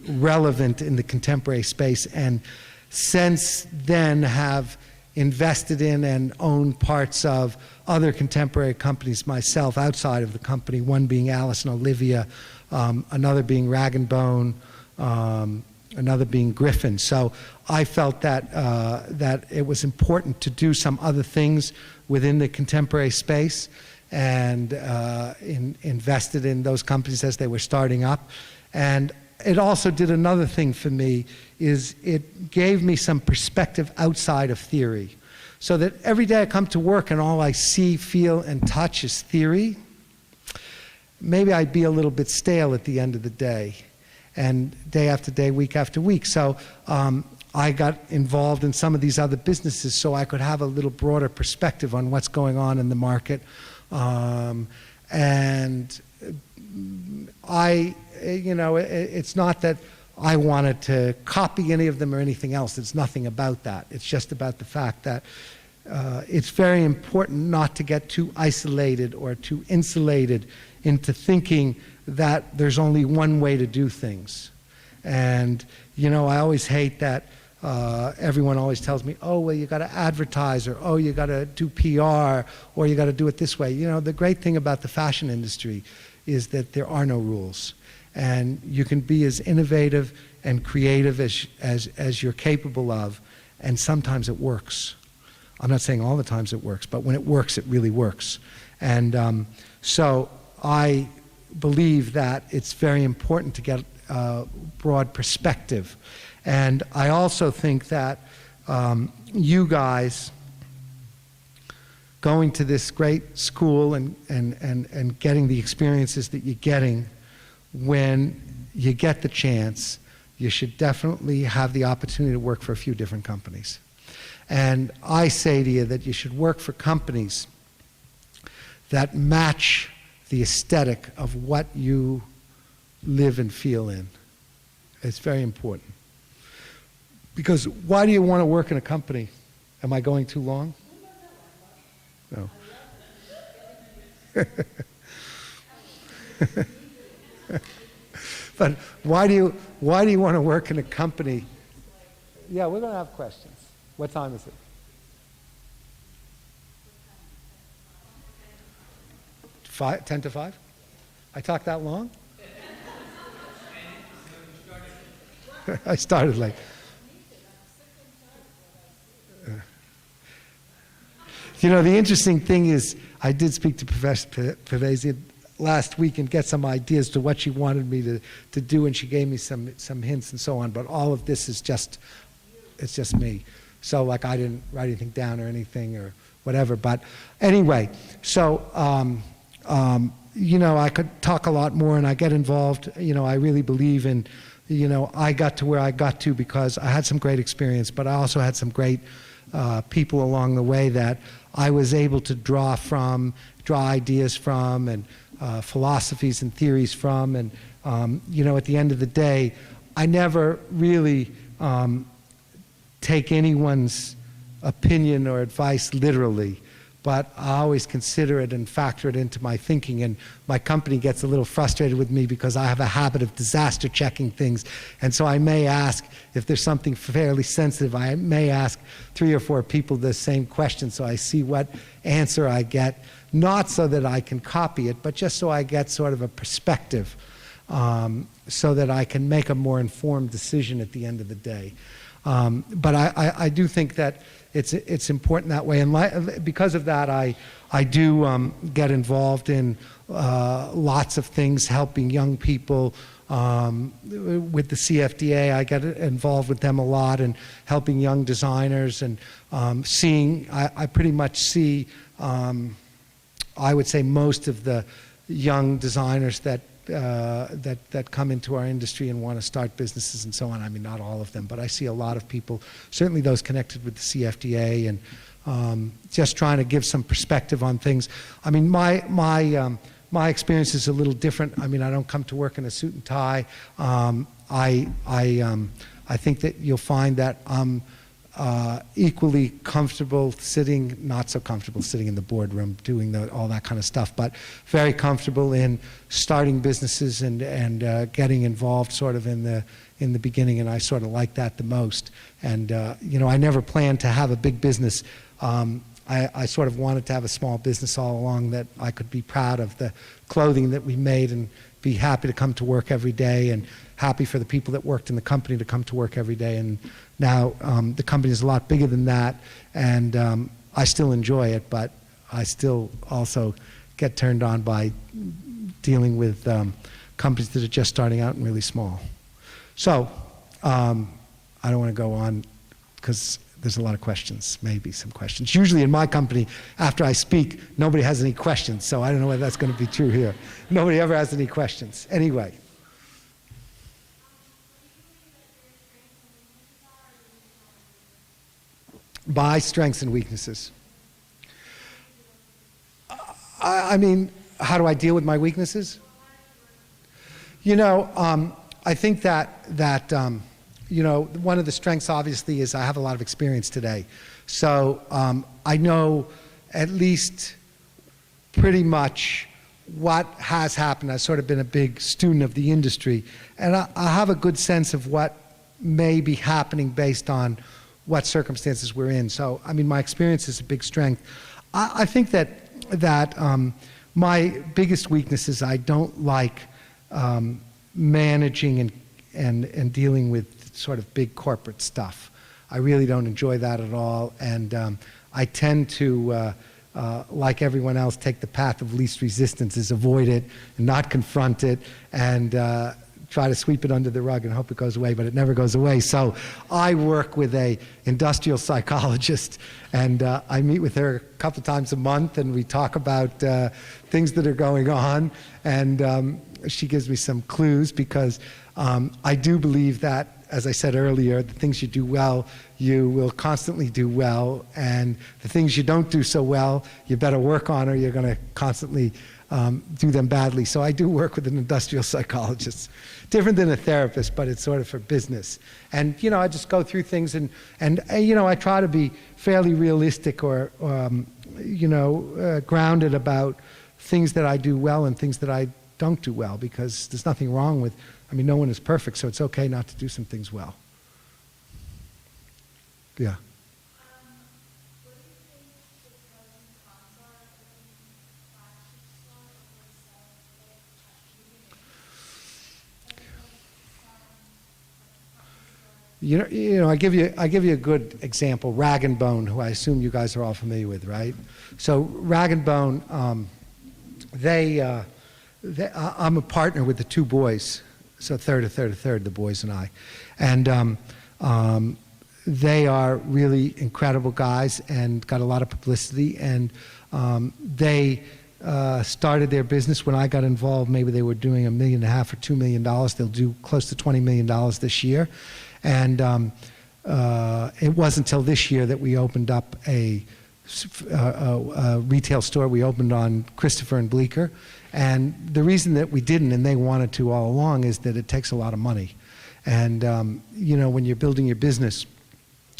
relevant in the contemporary space, and since then have invested in and owned parts of other contemporary companies myself outside of the company, one being Alice and Olivia, another being Rag & Bone, another being Griffin. So I felt that that it was important to do some other things within the contemporary space, and invested in those companies as they were starting up. And it also did another thing for me, is it gave me some perspective outside of theory. So that every day I come to work and all I see, feel, and touch is theory, maybe I'd be a little bit stale at the end of the day, and day after day, week after week. So I got involved in some of these other businesses so I could have a little broader perspective on what's going on in the market. And it's not that I wanted to copy any of them or anything else. It's nothing about that. It's just about the fact that it's very important not to get too isolated or too insulated into thinking that there's only one way to do things. And, I always hate that everyone always tells me, oh, well, you got to advertise, or oh, you got to do PR, or you got to do it this way. The great thing about the fashion industry is that there are no rules. And you can be as innovative and creative as you're capable of, and sometimes it works. I'm not saying all the times it works, but when it works, it really works. And so I believe that it's very important to get broad perspective. And I also think that you guys going to this great school and getting the experiences that you're getting, when you get the chance, you should definitely have the opportunity to work for a few different companies. And I say to you that you should work for companies that match the aesthetic of what you live and feel in. It's very important. Because why do you want to work in a company? Am I going too long? No. But why do you want to work in a company? Yeah, we're going to have questions. What time is it? 10 to 5? I talked that long? I started late. You know, the interesting thing is, I did speak to Professor Pavesi last week and get some ideas to what she wanted me to do, and she gave me some hints and so on, but all of this is just, it's just me. So, like, I didn't write anything down or anything or whatever, but anyway, so, you know, I could talk a lot more and I get involved. You know, I really believe in, you know, I got to where I got to because I had some great experience, but I also had some great people along the way that I was able to draw ideas from, and philosophies and theories from. And, you know, at the end of the day, I never really take anyone's opinion or advice literally, but I always consider it and factor it into my thinking. And my company gets a little frustrated with me because I have a habit of disaster checking things. And so I may ask, if there's something fairly sensitive, I may ask 3 or 4 people the same question so I see what answer I get, not so that I can copy it, but just so I get sort of a perspective, so that I can make a more informed decision at the end of the day. But I do think that it's important that way, and because of that, I do get involved in lots of things, helping young people with the CFDA. I get involved with them a lot, and helping young designers, and I pretty much see, I would say, most of the young designers that come into our industry and want to start businesses and so on. I mean, not all of them, but I see a lot of people, certainly those connected with the CFDA, and just trying to give some perspective on things. I mean, my experience is a little different. I mean, I don't come to work in a suit and tie. I think that you'll find that I'm equally comfortable sitting, not so comfortable sitting in the boardroom doing all that kind of stuff, but very comfortable in starting businesses and getting involved sort of in the beginning, and I sort of like that the most. And you know, I never planned to have a big business. I sort of wanted to have a small business all along that I could be proud of the clothing that we made and be happy to come to work every day, and happy for the people that worked in the company to come to work every day. And now the company is a lot bigger than that, and I still enjoy it, but I still also get turned on by dealing with companies that are just starting out and really small. So I don't want to go on because there's a lot of questions, maybe some questions. Usually in my company, after I speak, nobody has any questions, so I don't know whether that's going to be true here. Nobody ever has any questions. Anyway. My strengths and weaknesses. I mean, how do I deal with my weaknesses? You know, I think that you know, one of the strengths obviously is I have a lot of experience today. So I know at least pretty much what has happened. I've sort of been a big student of the industry, and I have a good sense of what may be happening based on what circumstances we're in. So, I mean, my experience is a big strength. I think that my biggest weakness is I don't like managing and dealing with sort of big corporate stuff. I really don't enjoy that at all, and I tend to, like everyone else, take the path of least resistance, is avoid it and not confront it, and try to sweep it under the rug and hope it goes away, but it never goes away. So I work with an industrial psychologist, and I meet with her a couple times a month, and we talk about things that are going on, and she gives me some clues, because I do believe that, as I said earlier, the things you do well, you will constantly do well, and the things you don't do so well, you better work on, or you're going to constantly do them badly. So I do work with an industrial psychologist. Different than a therapist, but it's sort of for business. And, I just go through things and I try to be fairly realistic or grounded about things that I do well and things that I don't do well, because there's nothing wrong with, no one is perfect, so it's okay not to do some things well. Yeah. I give you a good example. Rag and Bone, who I assume you guys are all familiar with, right? So Rag and Bone, I'm a partner with the two boys, so a third, the boys and I, and they are really incredible guys and got a lot of publicity, and they started their business when I got involved. Maybe they were doing $1.5 million or $2 million. They'll do close to $20 million this year. And it wasn't until this year that we opened up a retail store. We opened on Christopher and Bleecker. And the reason that we didn't, and they wanted to all along, is that it takes a lot of money. And, when you're building your business,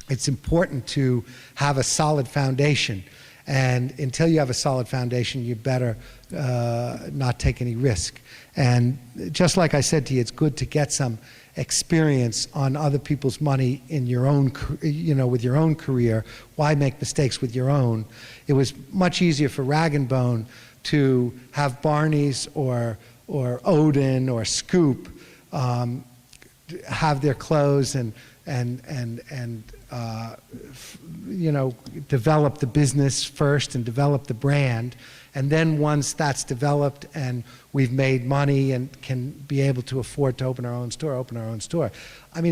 it's important to have a solid foundation. And until you have a solid foundation, you better not take any risk. And just like I said to you, it's good to get some experience on other people's money in your own, with your own career. Why make mistakes with your own? It was much easier for Rag and Bone to have Barney's or Odin or Scoop have their clothes and develop the business first and develop the brand. And then once that's developed and we've made money and can be able to afford to open our own store. At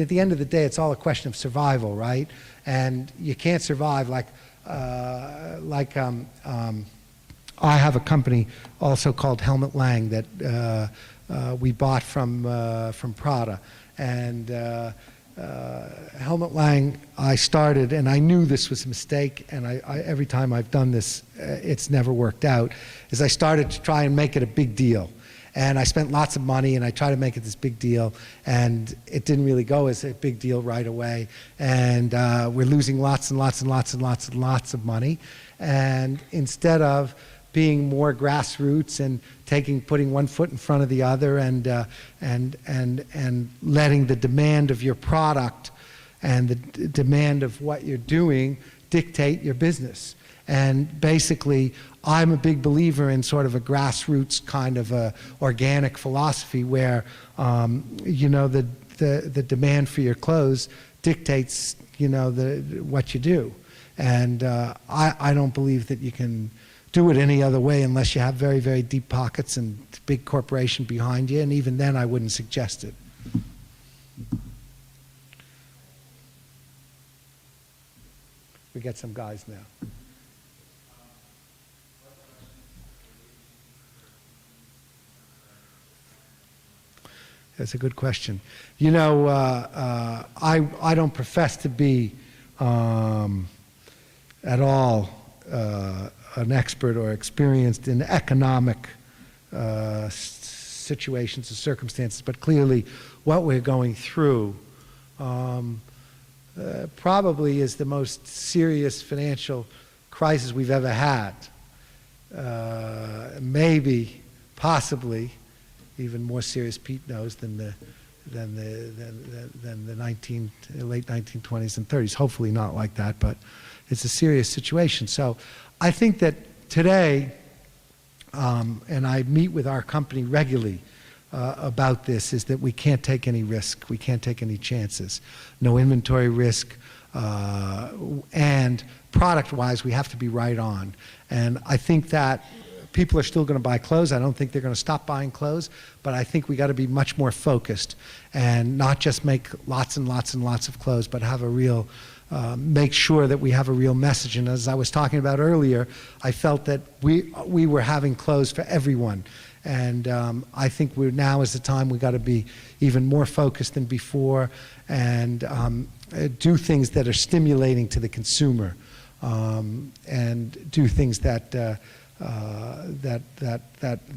the end of the day, it's all a question of survival, right? And you can't survive I have a company also called Helmut Lang that we bought from Prada. And Helmut Lang, I started, and I knew this was a mistake, and I every time I've done this, it's never worked out, is I started to try and make it a big deal. And I spent lots of money, and I tried to make it this big deal, and it didn't really go as a big deal right away. And we're losing lots and lots and lots and lots and lots of money. And instead of being more grassroots and putting one foot in front of the other and letting the demand of your product and the demand of what you're doing dictate your business. And basically, I'm a big believer in sort of a grassroots kind of a organic philosophy where, the demand for your clothes dictates, what you do. And I don't believe that you can do it any other way unless you have very, very deep pockets and big corporation behind you, and even then I wouldn't suggest it. We get some guys now. That's a good question. I don't profess to be at all an expert or experienced in economic situations or circumstances, but clearly what we're going through probably is the most serious financial crisis we've ever had. Maybe, possibly, even more serious, Pete knows, than the late 1920s and 30s. Hopefully not like that, but it's a serious situation. So I think that today, and I meet with our company regularly about this, is that we can't take any risk. We can't take any chances. No inventory risk, and product-wise, we have to be right on. And I think that people are still going to buy clothes. I don't think they're going to stop buying clothes, but I think we got to be much more focused and not just make lots and lots and lots of clothes, but have a real, make sure that we have a real message. And as I was talking about earlier, I felt that we were having clothes for everyone. And I think now is the time we got to be even more focused than before and do things that are stimulating to the consumer, and do things that that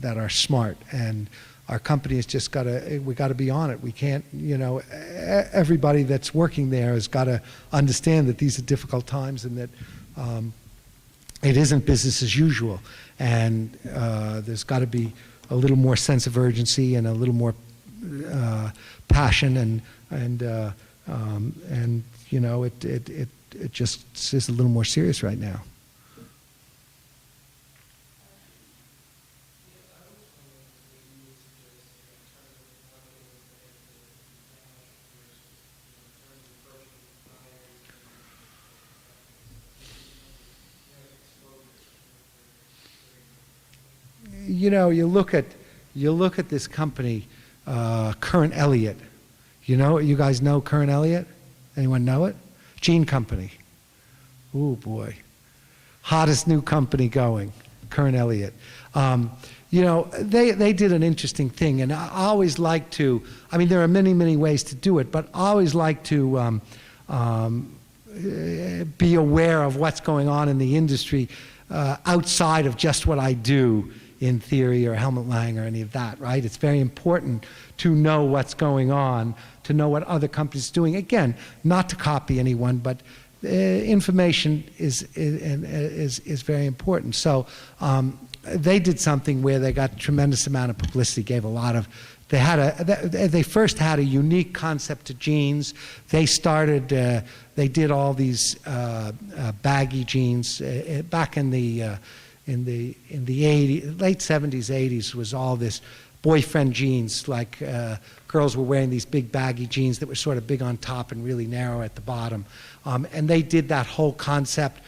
are smart. And our company has just we got to be on it. We can't, everybody that's working there has got to understand that these are difficult times and that it isn't business as usual. And there's got to be a little more sense of urgency and a little more passion, and it just is a little more serious right now. You look at this company, Current Elliott. You guys know Current Elliott? Anyone know it? Jean Company. Oh boy, hottest new company going, Current Elliott. They did an interesting thing, and I always like to. I mean, there are many ways to do it, but I always like to be aware of what's going on in the industry outside of just what I do in theory or Helmut Lang or any of that, right? It's very important to know what's going on, to know what other companies are doing. Again, not to copy anyone, but information is very important. So they did something where they got a tremendous amount of publicity, gave a lot of. They first had a unique concept to jeans. They started. They did all these baggy jeans back in the 80s, late 70s, 80s was all this boyfriend jeans, like girls were wearing these big baggy jeans that were sort of big on top and really narrow at the bottom. And they did that whole concept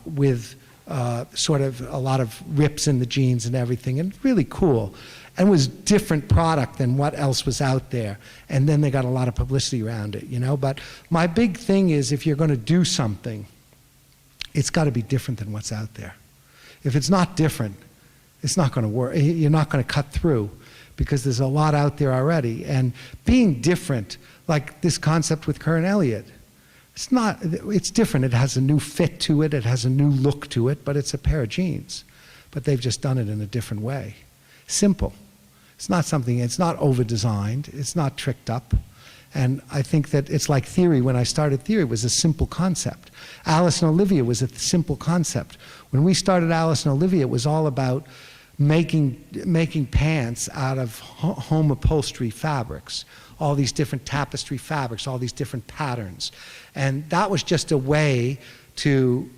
with sort of a lot of rips in the jeans and everything, and really cool. And it was different product than what else was out there. And then they got a lot of publicity around it, But my big thing is, if you're going to do something, it's got to be different than what's out there. If it's not different, it's not going to work. You're not going to cut through, because there's a lot out there already. And being different, like this concept with Current Elliott, it's different. It has a new fit to it. It has a new look to it, but it's a pair of jeans. But they've just done it in a different way. Simple. It's not over-designed. It's not tricked up. And I think that it's like theory. When I started theory, it was a simple concept. Alice and Olivia was a simple concept. When we started Alice and Olivia, it was all about making pants out of home upholstery fabrics, all these different tapestry fabrics, all these different patterns. And that was just a way to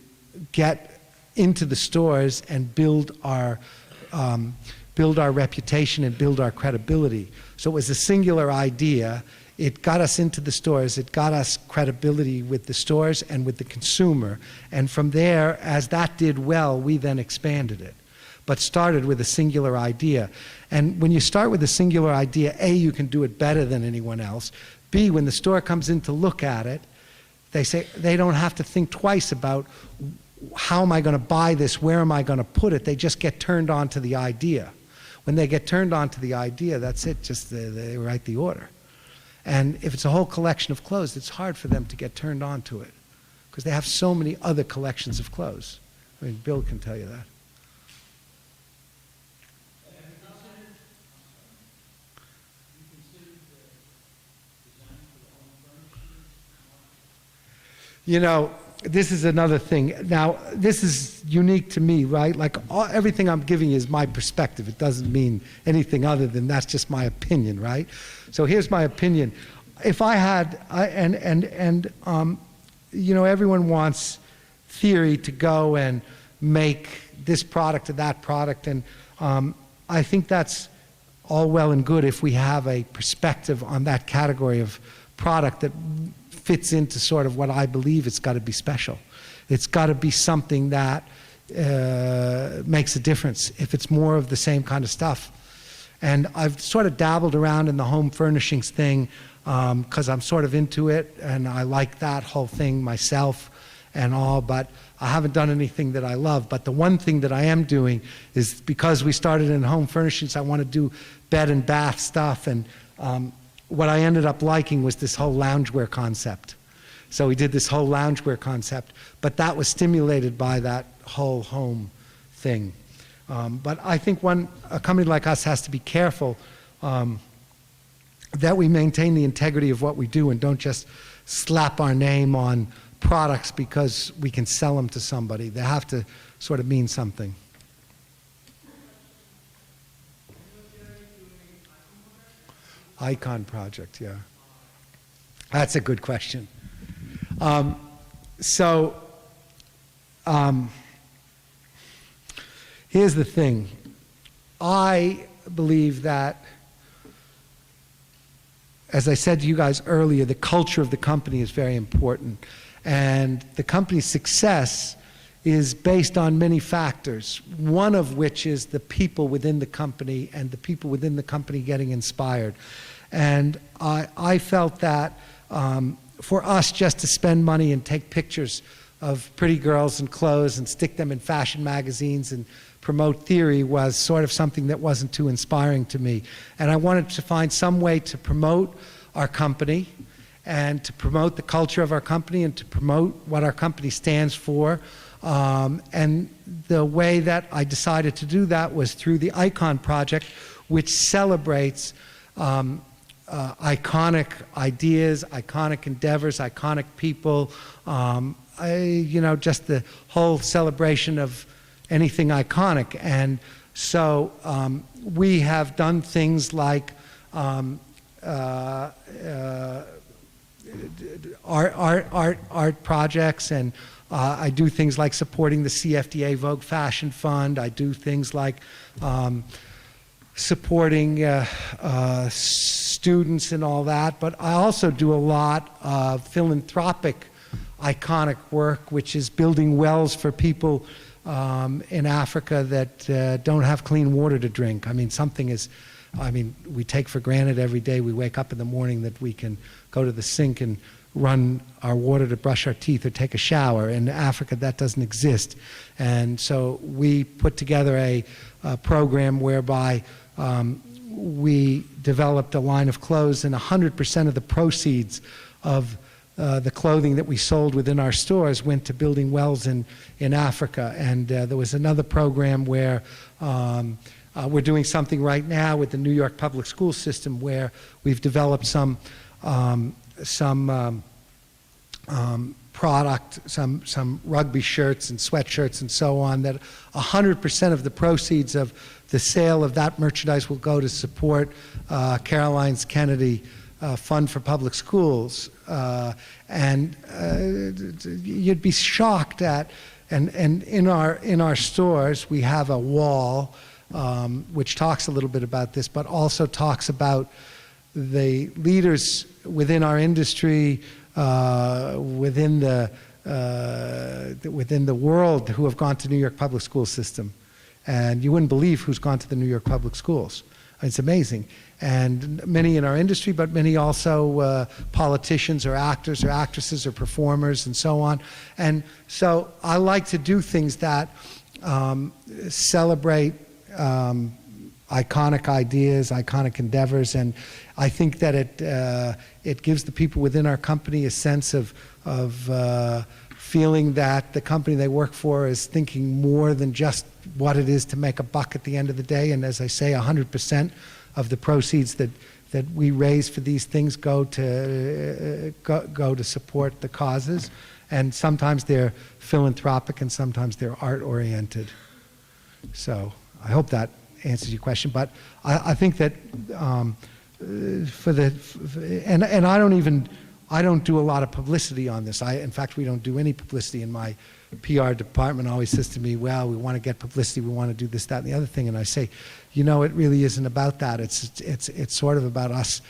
get into the stores and build our reputation and build our credibility. So it was a singular idea. It got us into the stores. It got us credibility with the stores and with the consumer. And from there, as that did well, we then expanded it, but started with a singular idea. And when you start with a singular idea, A, you can do it better than anyone else. B, when the store comes in to look at it, they don't have to think twice about, how am I going to buy this? Where am I going to put it? They just get turned on to the idea. When they get turned on to the idea, that's it. Just they write the order. And if it's a whole collection of clothes, it's hard for them to get turned on to it, because they have so many other collections of clothes. I mean, Bill can tell you that. This is another thing. Now, this is unique to me, right? Like everything I'm giving is my perspective. It doesn't mean anything other than that's just my opinion, right? So here's my opinion. If I had, everyone wants theory to go and make this product or that product, and I think that's all well and good if we have a perspective on that category of product that fits into sort of what I believe. It's got to be special. It's got to be something that makes a difference. If it's more of the same kind of stuff. And I've sort of dabbled around in the home furnishings thing because I'm sort of into it, and I like that whole thing myself and all, but I haven't done anything that I love. But the one thing that I am doing is, because we started in home furnishings, I want to do bed and bath stuff, and what I ended up liking was this whole loungewear concept. So we did this whole loungewear concept, but that was stimulated by that whole home thing. But I think a company like us has to be careful that we maintain the integrity of what we do and don't just slap our name on products because we can sell them to somebody. They have to sort of mean something. Icon project, yeah. That's a good question. Here's the thing. I believe that, as I said to you guys earlier, the culture of the company is very important. And the company's success is based on many factors, one of which is the people within the company and the people within the company getting inspired. And I felt that for us just to spend money and take pictures of pretty girls in clothes and stick them in fashion magazines and promote theory was sort of something that wasn't too inspiring to me. And I wanted to find some way to promote our company and to promote the culture of our company and to promote what our company stands for. And the way that I decided to do that was through the Icon Project, which celebrates iconic ideas, iconic endeavors, iconic people, just the whole celebration of anything iconic. And so we have done things like art projects, and I do things like supporting the CFDA Vogue Fashion Fund. I do things like supporting students and all that, but I also do a lot of philanthropic iconic work, which is building wells for people in Africa that don't have clean water to drink. We take for granted every day we wake up in the morning that we can go to the sink and run our water to brush our teeth or take a shower. In Africa, that doesn't exist. And so we put together a program whereby we developed a line of clothes, and 100% of the proceeds of the clothing that we sold within our stores went to building wells in Africa. And there was another program where we're doing something right now with the New York public school system where we've developed some product, some rugby shirts and sweatshirts and so on, that 100% of the proceeds of the sale of that merchandise will go to support Caroline Kennedy Fund for Public Schools. And you'd be shocked at, and in our stores we have a wall which talks a little bit about this, but also talks about the leaders within our industry, within the world, who have gone to New York public school system. And you wouldn't believe who's gone to the New York public schools. It's amazing. And many in our industry, but many also politicians or actors or actresses or performers and so on. And so I like to do things that celebrate iconic ideas, iconic endeavors, and I think that it gives the people within our company a sense of feeling that the company they work for is thinking more than just what it is to make a buck at the end of the day. And as I say, 100% of the proceeds that we raise for these things go to support the causes. And sometimes they're philanthropic and sometimes they're art-oriented. So I hope that answers your question. But I think that I don't do a lot of publicity on this. In fact, we don't do any publicity. In my PR department always says to me, well, we want to get publicity, we want to do this, that, and the other thing. And I say, it really isn't about that. It's sort of about us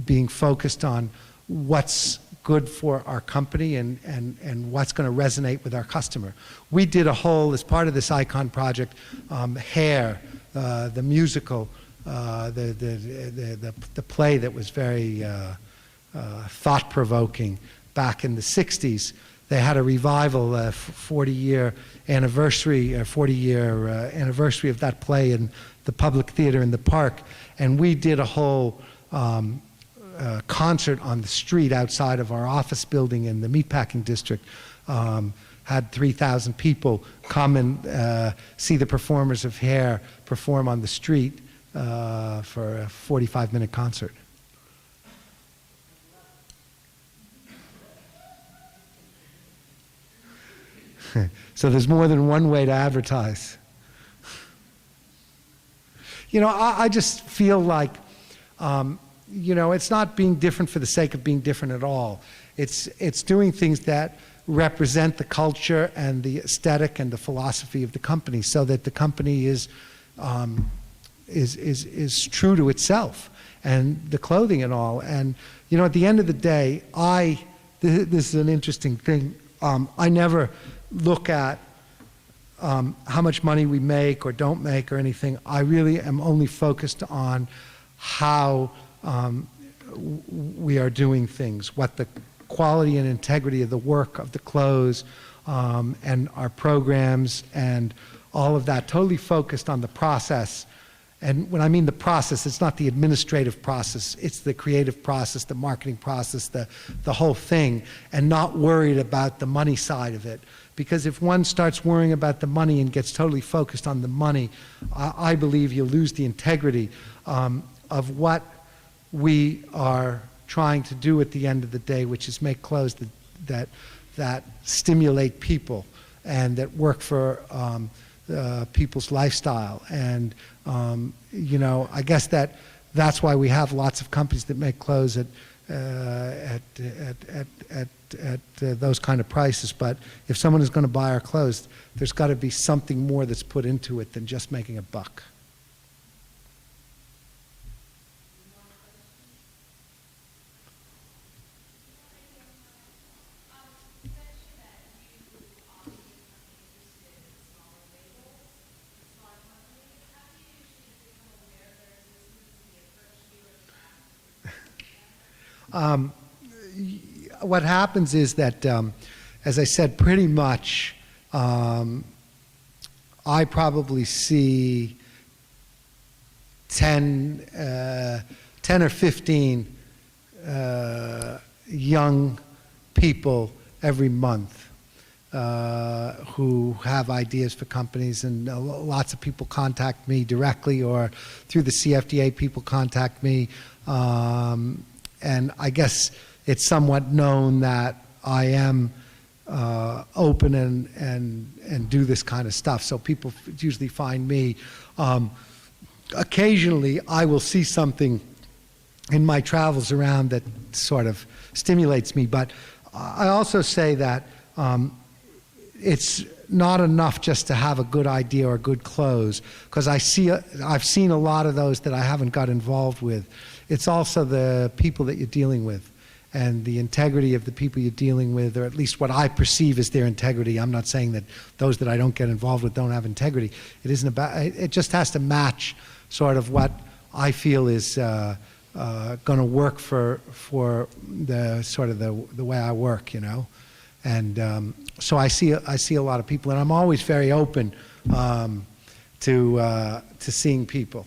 being focused on what's good for our company and what's going to resonate with our customer. We did a whole, as part of this Icon project, Hair, the musical, the play that was very thought-provoking back in the 60s. They had a revival, 40-year anniversary of that play in the public theater in the park. And we did a whole concert on the street outside of our office building in the meatpacking district, had 3,000 people come and see the performers of Hair perform on the street for a 45-minute concert. So there's more than one way to advertise. You know, I just feel like, you know, it's not being different for the sake of being different at all. It's doing things that represent the culture and the aesthetic and the philosophy of the company, so that the company is true to itself and the clothing and all. And you know, at the end of the day, this is an interesting thing. I never look at how much money we make or don't make or anything. I really am only focused on how we are doing things, what the quality and integrity of the work of the clothes and our programs and all of that, totally focused on the process. And when I mean the process, it's not the administrative process, it's the creative process, the marketing process, the whole thing, and not worried about the money side of it. Because if one starts worrying about the money and gets totally focused on the money, I believe you lose the integrity of what we are trying to do at the end of the day, which is make clothes that stimulate people and that work for people's lifestyle. And you know, I guess that's why we have lots of companies that make clothes at those kind of prices. But if someone is going to buy our clothes, there's got to be something more that's put into it than just making a buck. What happens is that, as I said, pretty much I probably see 10 or 15 young people every month who have ideas for companies, and lots of people contact me directly, or through the CFDA people contact me. And I guess it's somewhat known that I am open and do this kind of stuff. So people usually find me. Occasionally, I will see something in my travels around that sort of stimulates me. But I also say that it's not enough just to have a good idea or good clothes, because I've seen a lot of those that I haven't got involved with. It's also the people that you're dealing with and the integrity of the people you're dealing with, or at least what I perceive as their integrity. I'm not saying that those that I don't get involved with don't have integrity. It isn't about, it just has to match sort of what I feel is going to work for the sort of the way I work, you know. And so I see a lot of people, and I'm always very open to seeing people.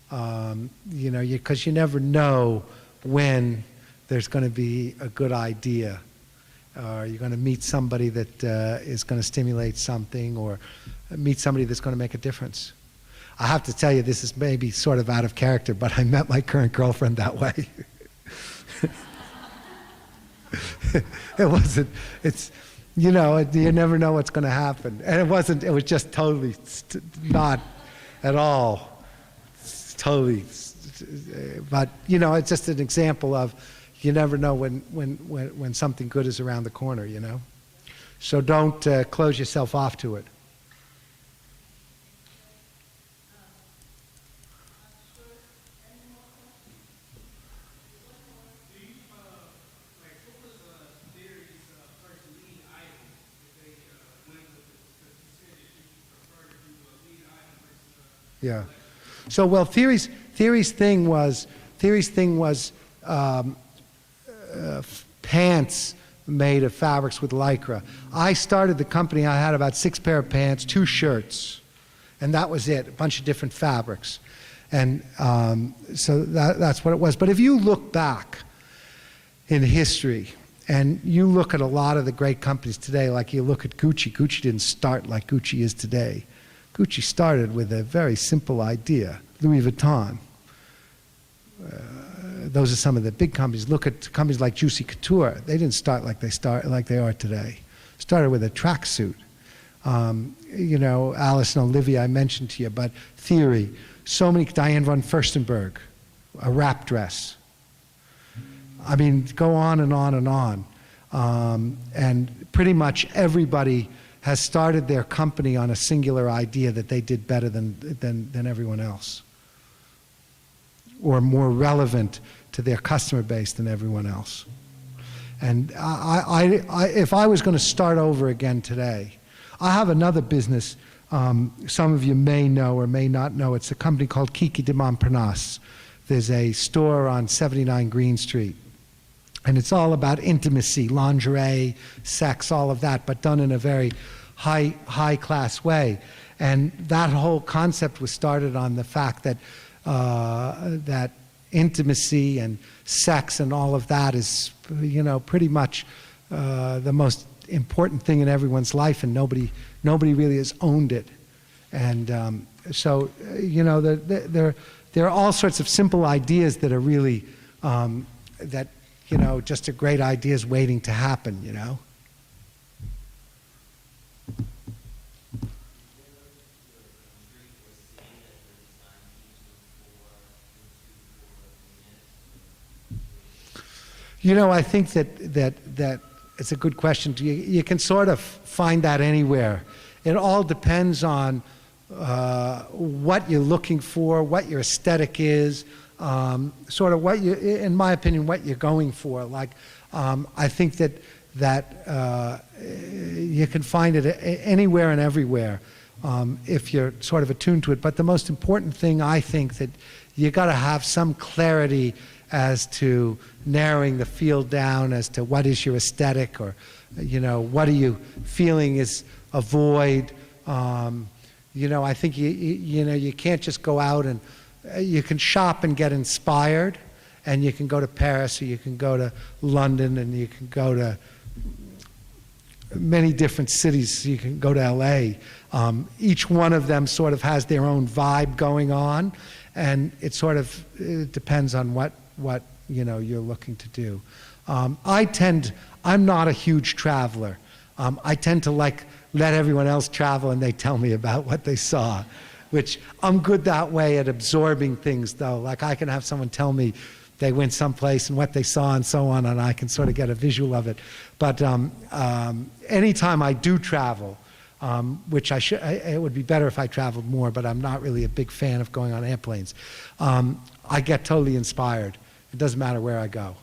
You know, because you never know when there's going to be a good idea, or you're going to meet somebody that is going to stimulate something, or meet somebody that's going to make a difference. I have to tell you, this is maybe sort of out of character, but I met my current girlfriend that way. It's, you know, you never know what's going to happen. And it was just totally not at all. Totally, but you know, it's just an example of you never know when something good is around the corner, you know. So don't close yourself off to it. Yeah. So, well, Theory's thing was pants made of fabrics with Lycra. I started the company, I had about 6 pair of pants, 2 shirts, and that was it, a bunch of different fabrics. And so that's what it was. But if you look back in history And you look at a lot of the great companies today, like you look at Gucci. Gucci didn't start like Gucci is today. Gucci started with a very simple idea. Louis Vuitton. Those are some of the big companies. Look at companies like Juicy Couture. They didn't start like they are today. Started with a tracksuit. You know, Alice and Olivia I mentioned to you, but Theory. So many, Diane von Furstenberg, a wrap dress. I mean, go on and on and on. And pretty much everybody has started their company on a singular idea that they did better than everyone else, or more relevant to their customer base than everyone else. And if I was going to start over again today, I have another business some of you may know or may not know. It's a company called Kiki de Montparnasse. There's a store on 79 Green Street. And it's all about intimacy, lingerie, sex, all of that, but done in a very high-class way. And that whole concept was started on the fact that that intimacy and sex and all of that is, you know, pretty much the most important thing in everyone's life, and nobody really has owned it. And so, you know, there are all sorts of simple ideas that are really that, you know, just are great ideas waiting to happen, you know. You know, I think that it's a good question. You can sort of find that anywhere. It all depends on what you're looking for, what your aesthetic is, sort of what you, in my opinion, what you're going for. Like, I think that you can find it anywhere and everywhere if you're sort of attuned to it. But the most important thing, I think, that you got to have some clarity as to narrowing the field down as to what is your aesthetic, or, you know, what are you feeling is a void. You know, I think you know, you can't just go out and you can shop and get inspired, and you can go to Paris, or you can go to London, and you can go to many different cities. You can go to LA. Each one of them sort of has their own vibe going on, and it sort of depends on what you know you're looking to do. I'm not a huge traveler. I tend to let everyone else travel, and they tell me about what they saw, which I'm good that way at absorbing things, though. Like, I can have someone tell me they went someplace and what they saw and so on, and I can sort of get a visual of it. But anytime I do travel, which it would be better if I traveled more, but I'm not really a big fan of going on airplanes. I get totally inspired. It doesn't matter where I go,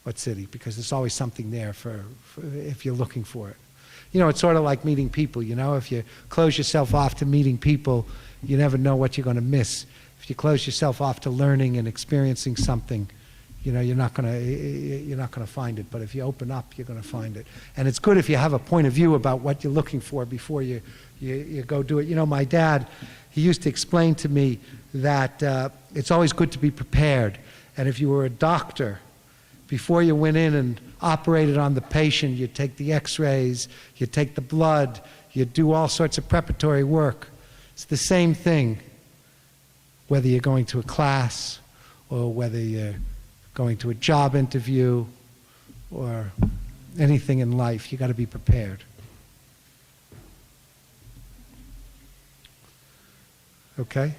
what city, because there's always something there for if you're looking for it. You know, it's sort of like meeting people. You know, if you close yourself off to meeting people, you never know what you're going to miss. If you close yourself off to learning and experiencing something, you know, you're not going to find it. But if you open up, you're going to find it. And it's good if you have a point of view about what you're looking for before you go do it. You know, my dad, he used to explain to me that it's always good to be prepared. And if you were a doctor, before you went in and operated on the patient, you'd take the x-rays, you'd take the blood, you'd do all sorts of preparatory work. It's the same thing, whether you're going to a class, or whether you're going to a job interview, or anything in life. You got to be prepared. Okay?